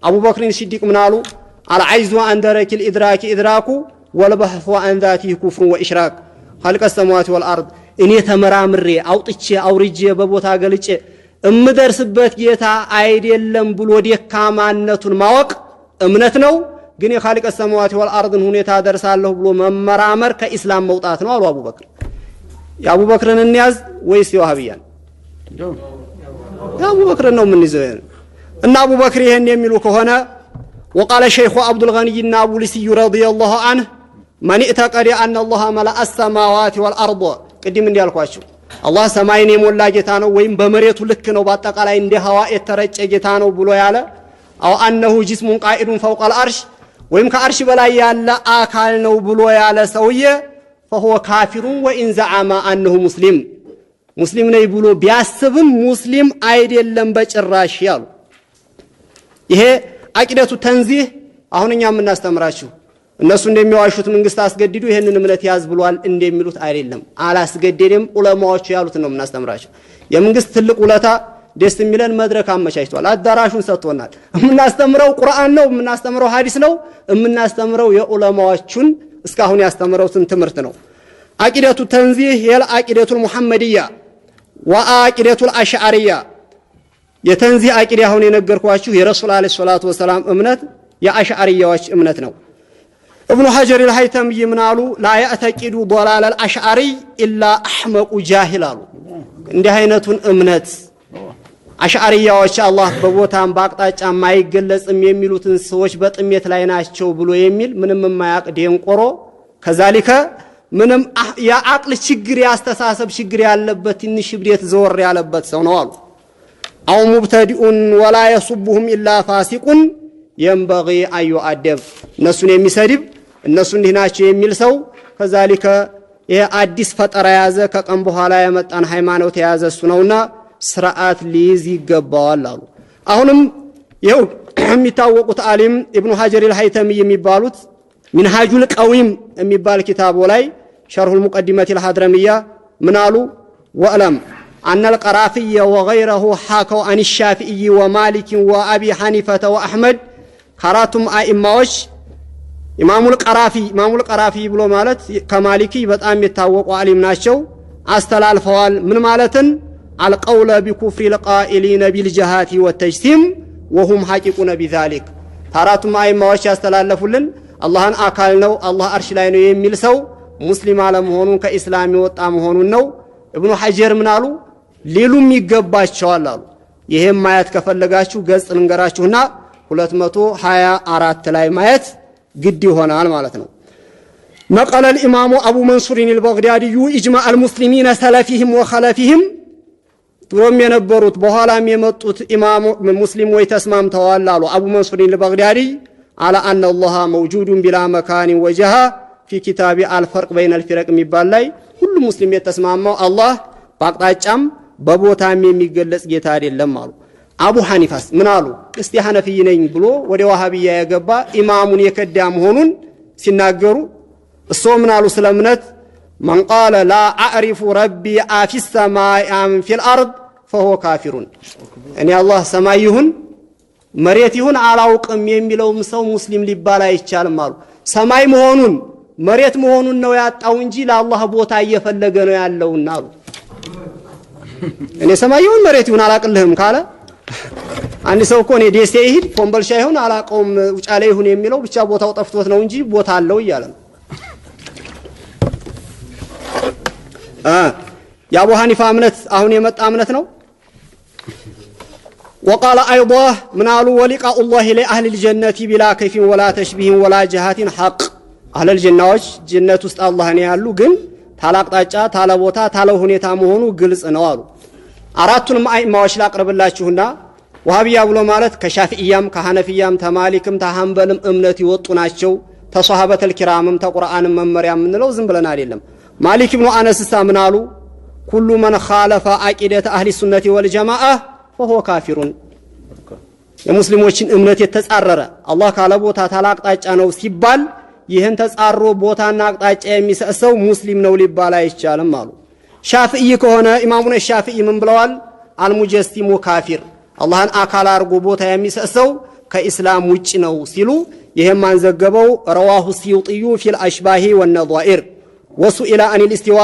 አቡበክር ሲዲቅ ምናሉ አልዓይዙ አን ደረኪል ኢድራኪ ኢድራኩ ወልበህፉ አን ዛቲሂ ኩፍሩ ወኢሽራክ ኻሊቀ ሰማዋት ወልአርድ እኔ ተመራምሬ አውጥቼ አውርጄ በቦታ ገልጬ እምደርስበት ጌታ አይደለም ብሎ ደካማነቱን ማወቅ እምነት ነው። ግን የኻሊቀ ሰማዋት ወልአርድን ሁኔታ ደርሳለሁ ብሎ መመራመር ከኢስላም መውጣት ነው አሉ አቡበክር። የአቡበክርን እንያዝ ወይስ የዋሃቢያን? የአቡበክርን ነው የምንይዘው። እና አቡበክር ይሄን የሚሉ ከሆነ وقال الشيخ عبد الغني النابلسي رضي الله عنه من اعتقد أن الله ملأ السماوات والأرض ቅድም እንዲያልኳችሁ አላህ ሰማይን የሞላ ጌታ ነው ወይም በመሬቱ ልክ ነው በአጠቃላይ እንደ ሀዋ የተረጨ ጌታ ነው ብሎ ያለ አው አነሁ ጅስሙን ቃኢዱን ፈውቀ አልአርሽ ወይም ከአርሽ በላይ ያለ አካል ነው ብሎ ያለ ሰውዬ فهو كافر وإن زعم أنه ሙስሊም ነኝ ብሎ ቢያስብም ሙስሊም አይደለም በጭራሽ ያሉ። ይሄ አቂደቱ ተንዚህ አሁንኛ የምናስተምራችሁ እነሱ እንደሚዋሹት መንግስት አስገድዱ ይሄንን እምነት ያዝ ብሏል እንደሚሉት አይደለም። አላስገደደም ዑለማዎቹ ያሉት ነው የምናስተምራችሁ። የመንግስት ትልቅ ውለታ ደስ የሚለን መድረክ አመቻችቷል። አዳራሹን ሰጥቶናል። የምናስተምረው ቁርአን ነው፣ የምናስተምረው ሐዲስ ነው፣ የምናስተምረው የዑለማዎቹን እስካሁን ያስተምረውትን ትምህርት ነው። አቂደቱ ተንዚህ የአቂደቱ ሙሐመድያ ወአቂደቱ አሽዓሪያ የተንዚህ አቂዳ አሁን የነገርኳችሁ የረሱል አለይሂ ሰላቱ ወሰላም እምነት የአሽዓሪያዎች እምነት ነው። ابن حجر الهيثمي ምናሉ لا يعتقد ضلال الاشعري الا احمق جاهل አሉ። እንዲህ አይነቱን እምነት አሽዓሪያዎች አላህ በቦታም በአቅጣጫ ማይገለጽም የሚሉትን ሰዎች በጥሜት ላይ ናቸው ብሎ የሚል ምንም የማያውቅ ደንቆሮ ከዛሊከ ምንም የአቅል ችግር ያስተሳሰብ ችግር ያለበት ትንሽ ብዴት ዘወር ያለበት ሰው ነው አሉ። አው ሙብተዲኡን ወላ يسبهم الا فاسقون ينبغي ان يؤدب እነሱን የሚሰድብ እነሱ እንዲህ ናቸው የሚል ሰው ከዛሊከ ይሄ አዲስ ፈጠራ ያዘ ከቀን በኋላ የመጣን ሃይማኖት የያዘ እሱ ነውና ስርዓት ሊይዝ ይገባዋል አሉ። አሁንም ይሄው የሚታወቁት ዓሊም ኢብኑ ሐጀር አልሃይተሚ የሚባሉት ሚንሃጁል ቀዊም የሚባል ኪታቡ ላይ ሸርሁል ሙቀዲመት አልሐድረሚያ ምናሉ ወአለም أن القرافي وغيره حكوا عن الشافعي ومالك وأبي حنيفة وأحمد كراتم أئمة ኢማሙል ቀራፊ ብሎ ማለት ከማሊኪ በጣም የታወቁ ዓሊም ናቸው። አስተላልፈዋል ምን ማለትን አልቀውለ ቢኩፍሪ القائلين بالجهات والتجسيم وهم حقيقون بذلك ታራቱም አይማዎች ያስተላልፉልን አላህን አካል ነው አላህ አርሽ ላይ ነው የሚል ሰው ሙስሊም አለመሆኑን ከኢስላም የወጣ መሆኑን ነው። ኢብኑ ሐጀር ምናሉ ሌሉም ይገባቸዋል አሉ። ይሄም ማየት ከፈለጋችሁ ገጽ ልንገራችሁና 224 ላይ ማየት ግድ ይሆናል ማለት ነው። نقل الإمام أبو منصور البغدادي إجماع المسلمين سلفهم وخلفهم ድሮም የነበሩት በኋላም የመጡት ኢማሙ ሙስሊም ወይ ተስማምተዋል አሉ አቡ መንሱር البغدادي على أن الله موجود بلا مكان وجهة في كتاب الفرق بين الفرق የሚባል ላይ ሁሉ ሙስሊም የተስማማው አላህ በአቅጣጫም በቦታም የሚገለጽ ጌታ አይደለም አሉ። አቡ ሐኒፋስ ምን አሉ? እስቲ ሐነፊይ ነኝ ብሎ ወደ ዋሃቢያ የገባ ኢማሙን የከዳ መሆኑን ሲናገሩ እሱ ምን አሉ? ስለምነት من قال لا اعرف ربي في السماء ام في الارض فهو كافر እኔ አላህ ሰማይ ይሁን መሬት ይሁን አላውቅም የሚለውም ሰው ሙስሊም ሊባል አይቻልም አሉ። ሰማይ መሆኑን መሬት መሆኑን ነው ያጣው እንጂ ለአላህ ቦታ እየፈለገ ነው ያለውና አሉ። እኔ ሰማይ ይሁን መሬት ይሁን አላቅልህም ካለ አንድ ሰው እኮ እኔ ደሴ ይሄድ ኮምቦልቻ ይሁን አላቀውም ውጫሌ ይሁን የሚለው ብቻ ቦታው ጠፍቶት ነው እንጂ ቦታ አለው እያለ ነው። የአቡ ሐኒፋ እምነት አሁን የመጣ እምነት ነው። وقال ايضا منال ولقاء الله لاهل الجنه بلا كيف ولا تشبيه ولا جهات حق اهل الجنዎች ጀነት ውስጥ አላህ ነው ያሉ ግን ታላቅጣጫ ታለቦታ ታለው ሁኔታ መሆኑ ግልጽ ነው አሉ። አራቱንም አይማዎች ላቅርብላችሁና ወሃቢያ ብሎ ማለት ከሻፊዒያም ከሐነፊያም ተማሊክም ተሐንበልም እምነት ይወጡ ናቸው። ተሷሃበተል ኪራምም ተቁርአንም መመሪያ ምንለው ዝም ብለን አይደለም። ማሊክ ኢብኑ አነስ ሳምናሉ ኩሉ መን ኻለፈ አቂደተ አህሊ ሱነቲ ወልጀማዓ فهو كافر የሙስሊሞችን እምነት የተጻረረ አላህ ካለ ቦታ ታላቅጣጫ ነው ሲባል ይህን ተጻሮ ቦታና አቅጣጫ የሚሰሰው ሙስሊም ነው ሊባል አይቻልም አሉ። ሻፊዒ ከሆነ ኢማሙነ ሻፊዒ ምን ብለዋል? አልሙጀሲሙ ካፊር አላህን አካል አርጎ ቦታ የሚሰሰው ከኢስላም ውጭ ነው ሲሉ ይሄም አንዘገበው ረዋሁ ሲዩጢዩ ፊል አሽባሂ ወነዛኢር ወሱኢላ አኒል ኢስቲዋ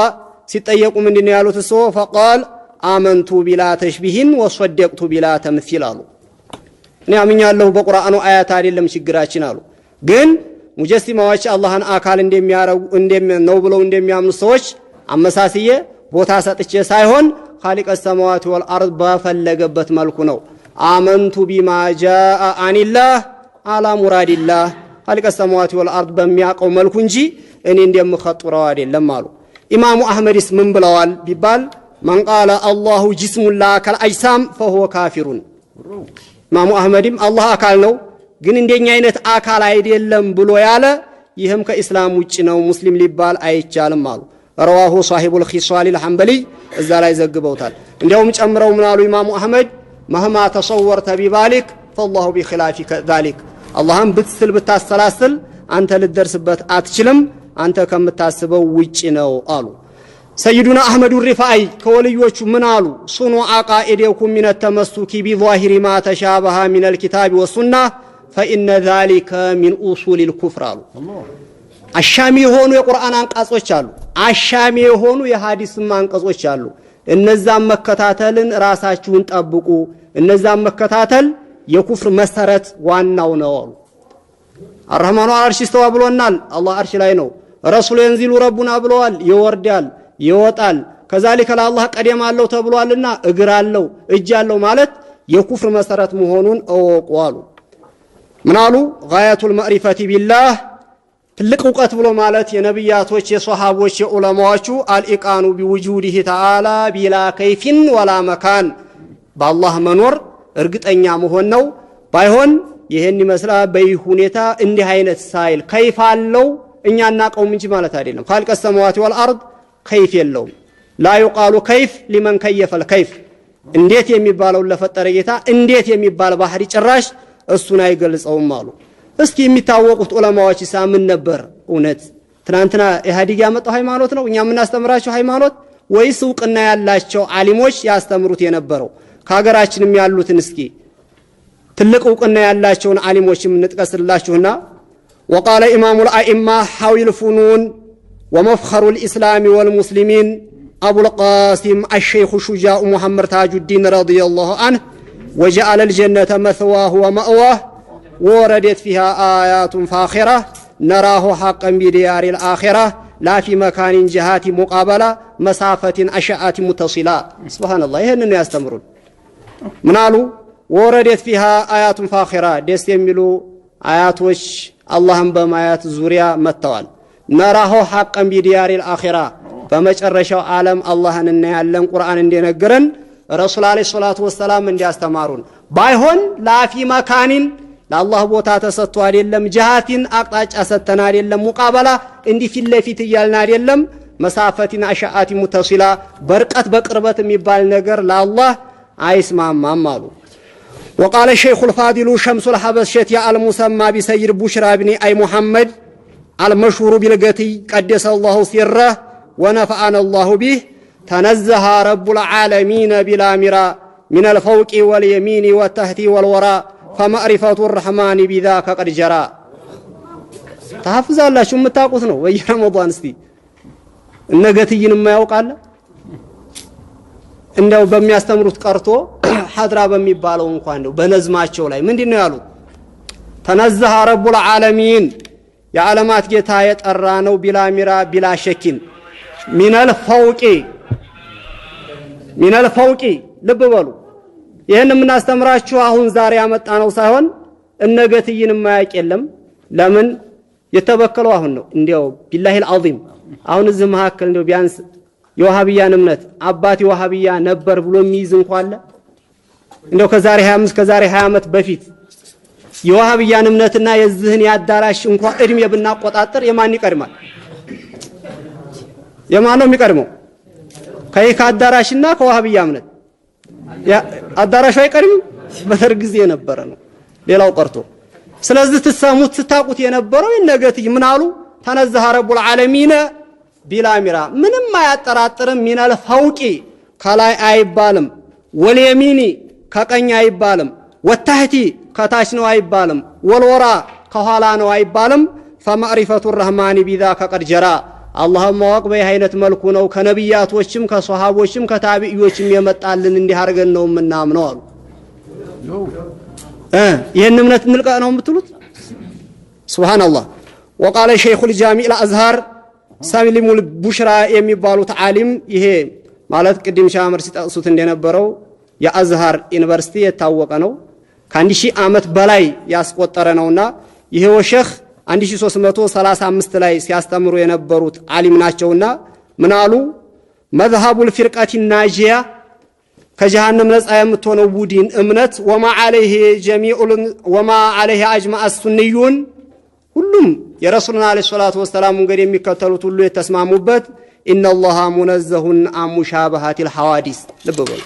ሲጠየቁ ምንድነው ያሉት? እሱ فقال آمنت بلا تشبيه وصدقت بلا تمثيل አሉ። እኔ አምኛለሁ በቁርአኑ አያት አይደለም ችግራችን አሉ። ግን ሙጀሲማዎች አላህን አካል ነው ብለው እንደሚያምኑ ሰዎች አመሳስዬ ቦታ ሰጥቼ ሳይሆን خالق السماوات والارض ባፈለገበት መልኩ ነው። آمنت بما جاء عن الله على مراد الله خالق السماوات والارض በሚያቀው መልኩ እንጂ እኔ እንደምخطረው አይደለም አሉ። ኢማሙ አህመድስ ምን ብለዋል ቢባል من قال الله جسم لا كالأجسام فهو كافر ኢማሙ አህመድም አላህ አካል ነው ግን እንደኛ አይነት አካል አይደለም ብሎ ያለ ይህም ከኢስላም ውጭ ነው ሙስሊም ሊባል አይቻልም አሉ رواه صاحب الخصال الحنبلي እዛ ላይ ዘግበውታል እንዲያውም ጨምረው ምን አሉ ኢማሙ አህመድ مهما تصورت ببالك فالله بخلاف ذلك اللهم بتسل بتاሰላስል አንተ ልደርስበት አትችልም አንተ ከምታስበው ውጭ ነው አሉ سيدنا أحمد الرفاعي كوليوچ منالو صنو عقائدكم من التمسك بظاهر ما تشابه من الكتاب والسنة فإن ذلك من أصول الكفر الله الشامي هونو የቁርአን አንቀጾች አሉ አሻሚ የሆኑ የሐዲስ አንቀጾች አሉ እነዛም መከታተልን ራሳችሁን ጠብቁ እነዛም መከታተል የኩፍር መሰረት ዋናው ነው الرحمن العرش استوى ብሎናል አላህ አርሽ ላይ ነው ረሱል ينزل ربنا ብለዋል ይወርዳል ይወጣል ከዛሊከ ለአላህ ቀደም አለው ተብሏልና እግር አለው እጅ አለው ማለት የኩፍር መሰረት መሆኑን አወቁ ምናሉ غاية المعرفة بالله ትልቅ ዕውቀት ብሎ ማለት የነብያቶች የሷሃቦች የዑለማዎቹ አልኢቃኑ بوجوده تعالى بلا كيف ولا مكان በአላህ መኖር እርግጠኛ መሆን ነው ባይሆን ይሄን ይመስላል በይሁኔታ እንዲህ አይነት ሳይል ከይፍ አለው እኛ እናቀውም እንጂ ማለት አይደለም خالق السماوات والارض كيف የለውም لا يقال كيف لمن كيف الكيف እንዴት የሚባለው ለፈጠረ ጌታ እንዴት የሚባል ባህሪ ጭራሽ እሱን አይገልጸውም አሉ እስኪ የሚታወቁት ዑለማዎች ሳምን ነበር እውነት ትናንትና ኢህአዲግ ያመጣው ሃይማኖት ነው እኛ የምናስተምራቸው ሃይማኖት ወይስ ዕውቅና ያላቸው ዓሊሞች ያስተምሩት የነበረው ከሀገራችንም ያሉትን እስኪ ትልቅ ዕውቅና ያላቸውን ዓሊሞችም እንጥቀስላችሁና وقال امام الائمه حاوي الفنون ومفخر الإسلام والمسلمين أبو القاسم الشيخ شجاع محمد تاج الدين رضي الله عنه وجعل الجنة مثواه ومأواه وردت فيها آيات فاخرة نراه حقا بديار الآخرة لا في مكان جهات مقابلة مسافة أشعات متصلة سبحان الله يهنن يستمرون منالو وردت فيها آيات فاخرة ديس يملو آيات وش اللهم بمآيات زوريا متوال نراه حقا بديار الآخرة فمجرشوا عالم الله እናያለን ቁርአን እንደነገረን ረሱል አለይሂ ሰላቱ ወሰለም እንዲያስተማሩን ባይሆን ላፊ መካኒን ለአላህ ቦታ ተሰጥቶ አይደለም ጃሃቲን አቅጣጫ ሰተና አይደለም ሙቃበላ እንዲህ ፊት ለፊት ይያልና አይደለም መሳፈቲን አሻአቲ ሙተሲላ በርቀት በቅርበት የሚባል ነገር ለአላህ አይስማማም አሉ وقال الشيخ الفاضل شمس الحبشة المسمى بسيد بشرى بن أي محمد المشهور بالقتي قدس الله سره ونفعنا الله به تنزه رب العالمين بلا مراء من الفوق واليمين والتحت والوراء فمعرفة الرحمن بذاك قد جرى تحفظ الله شو متاقوت ነው በየረመዳን እስቲ እነገትይን የማያውቃለ እንደው በሚያስተምሩት ቀርቶ ሐድራ በሚባለው እንኳን ነው በነዝማቸው ላይ ምንድነው ያሉት ተነዘህ رب العالمين የዓለማት ጌታ የጠራ ነው ቢላ ሚራ ቢላ ሸኪን ሚነል ፈውቂ ልብ በሉ ይሄን የምናስተምራችሁ አሁን ዛሬ ያመጣ ነው ሳይሆን እነገትይን የማያውቅ የለም ለምን የተበከለው አሁን ነው እንዲያው ቢላሂ العظيم አሁን እዚህ መካከል እንደው ቢያንስ የዋሃብያን እምነት አባቲ ዋሃብያ ነበር ብሎ የሚይዝ እንኳን አለ እንደው ከዛሬ 25 ከዛሬ 20 ዓመት በፊት የዋሃብያን እምነትና የዝህን ያዳራሽ እንኳን እድሜ ብናቆጣጠር የማን ይቀድማል የማን ነው የሚቀድመው ከይካ አዳራሽና ከዋሃብያ እምነት ያ አዳራሹ አይቀድም በደርግ ጊዜ የነበረ ነው ሌላው ቀርቶ ስለዚህ ተሰሙት ተታቁት የነበረው የነገትይ ምን አሉ ተነዘህ رب العالمين ቢላ ሚራ ምንም አያጠራጥርም ሚነል ፈውቂ ከላይ አይባልም ወልየሚኒ ከቀኝ አይባልም ወታህቲ ከታች ነው አይባልም ወልወራ ከኋላ ነው አይባልም فمعرفة الرحمن بذاك قد جرى اللهم ማወቅ በአይነት መልኩ ነው ከነብያቶችም ከሷሃቦችም ከታቢዮችም የመጣልን እንዲህ አርገን ነው ምናምነው አሉ ይሄን እምነት እንልቀ ነው የምትሉት ሱብሃንአላህ وقال شيخ الجامع الازهر سالم البشرى የሚባሉት ዓሊም ይሄ ማለት ቅድም ሻመር ሲጠቅሱት እንደነበረው የአዝሃር ዩኒቨርሲቲ የታወቀ ነው ከ1000 ዓመት በላይ ያስቆጠረ ነውና ይሄው ሼህ 1335 ላይ ሲያስተምሩ የነበሩት ዓሊም ናቸውና ምን አሉ? መዝሀቡል ፊርቀቲ ናጂያ ከጀሃነም ነፃ የምትሆነው ቡድን እምነት ወማ ዐለይሂ አጅመዐ ሱንዩን ሁሉም የረሱልና ዐለይሂ ሰላቱ ወሰላም መንገድ የሚከተሉት ሁሉ የተስማሙበት ኢነላሃ ሙነዘሁን አን ሙሻበሃቲል ሐዋዲስ። ልብ በሉ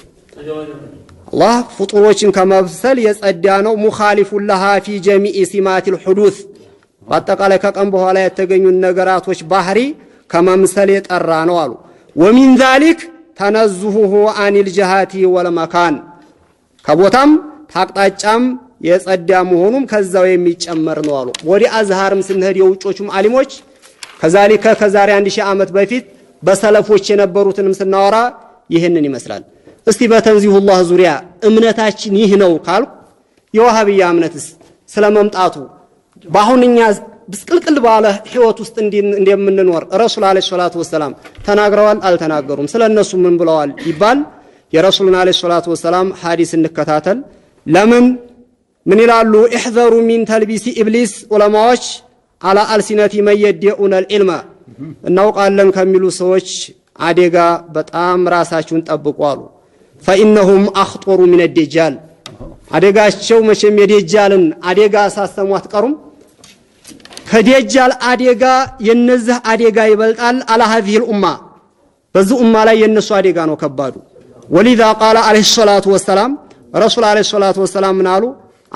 አላህ ፍጡሮችን ከመብሰል የጸዳ ነው። ሙኻሊፉን ለሃ ፊ ጀሚዕ ሲማቲል ሑዱስ በአጠቃላይ ከቀን በኋላ የተገኙ ነገራቶች ባህሪ ከመምሰል የጠራ ነው አሉ። ወሚን ዛሊክ ተነዙሁሁ አኒል ጀሃቲ ወልመካን ከቦታም ታቅጣጫም የጸዳ መሆኑም ከዛው የሚጨመር ነው አሉ። ወዲ አዝሃርም ስንሄድ የውጮቹም ዓሊሞች ከዛሊከ ከዛሬ 1000 ዓመት በፊት በሰለፎች የነበሩትንም ስናወራ ይህንን ይመስላል። እስቲ በተንዚሁላህ ዙሪያ እምነታችን ይህ ነው ካልኩ የዋሃብያ እምነትስ ስለመምጣቱ በአሁንኛ ብስቅልቅል ባለ ህይወት ውስጥ እንደምንኖር ረሱል አለይሂ ሰላቱ ወሰላም ተናግረዋል አልተናገሩም? ስለነሱ ምን ብለዋል ይባል የረሱልን አለይሂ ሰላቱ ወሰላም ሐዲስ እንከታተል። ለምን ምን ይላሉ? احذروا من تلبيس ኢብሊስ ዑለማዎች አላ አልሲነቲ መየዲኡን العلم እናውቃለን ከሚሉ ሰዎች አደጋ በጣም ራሳችሁን ጠብቁ አሉ። فإنهم أخطر من الدجال አደጋቸው መቼም የደጃልን አደጋ ሳሰሙ አትቀሩም። ከደጃል አደጋ የነዚህ አደጋ ይበልጣል። አላ هذه الأمة በዚህ ኡማ ላይ የነሱ አደጋ ነው ከባዱ። ولذا قال عليه الصلاة والسلام رسول عليه الصلاة والسلام ምን አሉ?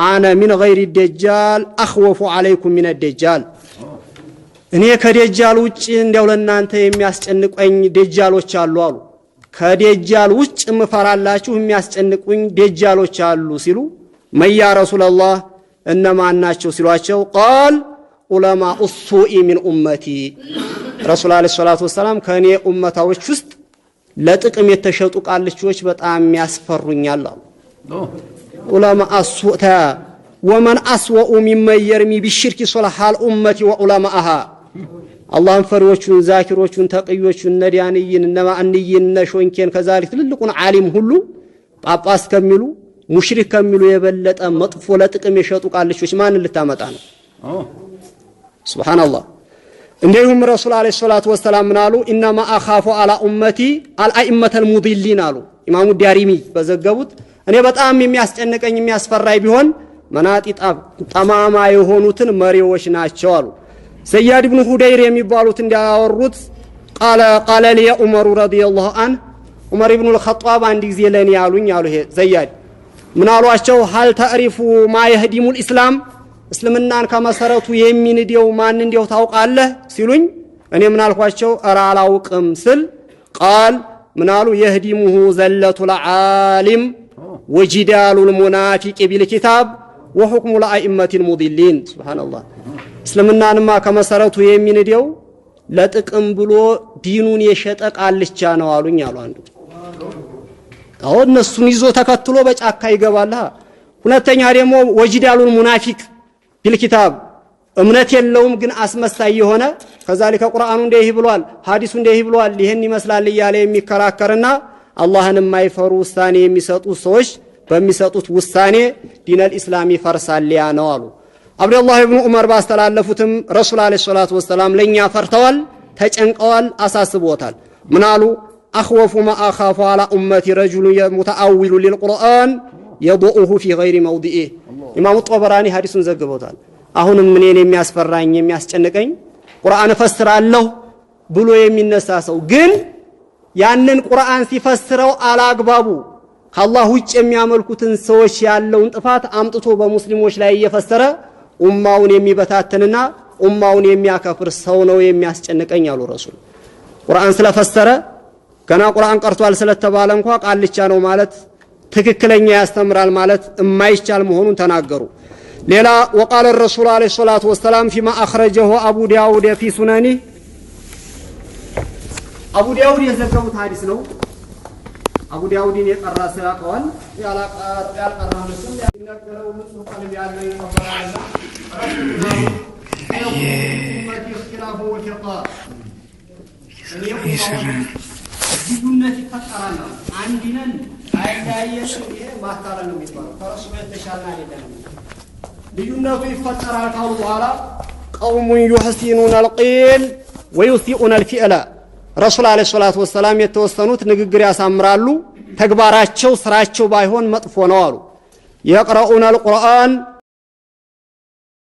أنا من غير الدجال أخوف عليكم من الدجال እኔ ከደጃል ውጭ እንደው ለናንተ የሚያስጨንቁኝ ደጃሎች አሉ አሉ። ከደጃል ውጭ ምፈራላችሁ የሚያስጨንቁኝ ደጃሎች አሉ ሲሉ መያ ረሱላህ እነማን ናቸው ሲሏቸው ቃል ዑለማ ኡሱኢ ሚን ኡመቲ ረሱል አለይሂ ሰላቱ ወሰላም ከኔ ኡመታዎች ውስጥ ለጥቅም የተሸጡ ቃልቾች በጣም ያስፈሩኛል አሉ። ዑለማ አሱታ ወመን አስወኡ ሚመን የርሚ ቢሽርኪ ሶላሃል ኡመቲ ወዑለማአሃ አላህን ፈሪዎቹን ዛኪሮቹን ተቅዮቹን ነዲያንይን ነማንይን ነሾንኬን ከዛሊክ ትልልቁን ዓሊም ሁሉ ጳጳስ ከሚሉ ሙሽሪክ ከሚሉ የበለጠ መጥፎ ለጥቅም የሸጡ ቃልቾች ማን ልታመጣ ነው? ሱብሃንአላህ። እንደውም ረሱል አለይሂ ሰላቱ ወሰላም ምናሉ? ኢንማ አኻፉ አላ ኡመቲ አልአኢመተል ሙዲሊን አሉ። ኢማሙ ዳሪሚ በዘገቡት እኔ በጣም የሚያስጨንቀኝ የሚያስፈራይ ቢሆን መናጢ ጠማማ የሆኑትን መሪዎች ናቸው አሉ። ሰያድ ኢብኑ ሁደይር የሚባሉት እንዳወሩት ቃለ ሊየ ዑመር ረዲየላሁ ዐንሁ ዑመር ኢብኑ አልኸጧብ አንድ ጊዜ ለኔ ያሉኝ አሉ። ይሄ ዘያድ ምን አሏቸው? ሀል ተዕሪፉ ማ የህዲሙል ኢስላም እስልምናን ከመሰረቱ የሚንደው ማን እንደው ታውቃለህ ሲሉኝ እኔ ምን አልኳቸው? ኧረ አላውቅም ስል ቃል ምን አሉ? የህዲሙሁ ዘለቱል ዓሊም ወጂዳሉል ሙናፊቅ ቢልኪታብ ወሁክሙ ለአኢመቲል ሙዲሊን። ሱብሃንአላህ። እስልምናንማ ከመሰረቱ የሚንደው ለጥቅም ብሎ ዲኑን የሸጠ ቃልቻ ነው አሉኝ አሉ አንዱ። አሁን እነሱን ይዞ ተከትሎ በጫካ ይገባል። ሁለተኛ ደግሞ ወጂዳሉል ሙናፊቅ ቢልኪታብ እምነት የለውም ግን አስመሳይ የሆነ ከዛሊከ ቁርአኑ እንደዚህ ብሏል ሐዲሱ እንደዚህ ብሏል ይሄን ይመስላል እያለ የሚከራከርና አላህን የማይፈሩ ውሳኔ የሚሰጡ ሰዎች በሚሰጡት ውሳኔ ዲነል ኢስላም ይፈርሳል ያ ነው አሉ። አብዱላህ ኢብኑ ዑመር ባስተላለፉትም ረሱል አለይሂ ሰላቱ ወሰላም ለኛ ፈርተዋል፣ ተጨንቀዋል፣ አሳስቦታል። ምን አሉ? አኽወፉ ማ አኻፉ አላ ኡመቲ ረጁሉ ሙተአዊሉ ሊልቁርአን የضعه في غير موضعه። ኢማሙ ጦበራኒ ሐዲሱን ዘግበውታል። አሁንም እኔን የሚያስፈራኝ የሚያስጨንቀኝ ቁርአን ፈስራለሁ ብሎ የሚነሳ ሰው ግን ያንን ቁርአን ሲፈስረው አላግባቡ ከአላህ ውጭ የሚያመልኩትን ሰዎች ያለውን ጥፋት አምጥቶ በሙስሊሞች ላይ እየፈሰረ ኡማውን የሚበታተንና ኡማውን የሚያከፍር ሰው ነው የሚያስጨንቀኝ አሉ ረሱል። ቁርአን ስለፈሰረ ገና ቁርአን ቀርቷል ስለተባለ እንኳን ቃልቻ ነው ማለት ትክክለኛ ያስተምራል ማለት የማይቻል መሆኑን ተናገሩ። ሌላ ወቃለ ረሱል አለይሂ ሰላቱ ወሰላም ፊማ አኽረጀሁ አቡ ዳውድ ፊ ሱነኒ አቡ ዳውድ የዘገቡት ሐዲስ ነው። አቡ ዳውድን የቀራ ሰያቀዋል ያልቀራ መስል ያነገረው ንጹህ ቀልብ ያለው ይቀበላልና ልዩነት ይፈጠራል። አንድነን አይዳየሽ ማታረን ነው የሚባለው። ከረሱ የተሻለ አይደለም። ልዩነቱ ይፈጠራል ካሉ በኋላ ቀውሙን يحسنون القيل ويسيئون الفعل ረሱል አለይሂ ሰላቱ ወሰለም የተወሰኑት ንግግር ያሳምራሉ ተግባራቸው ስራቸው ባይሆን መጥፎ ነው አሉ የቅረኡን አልቁርአን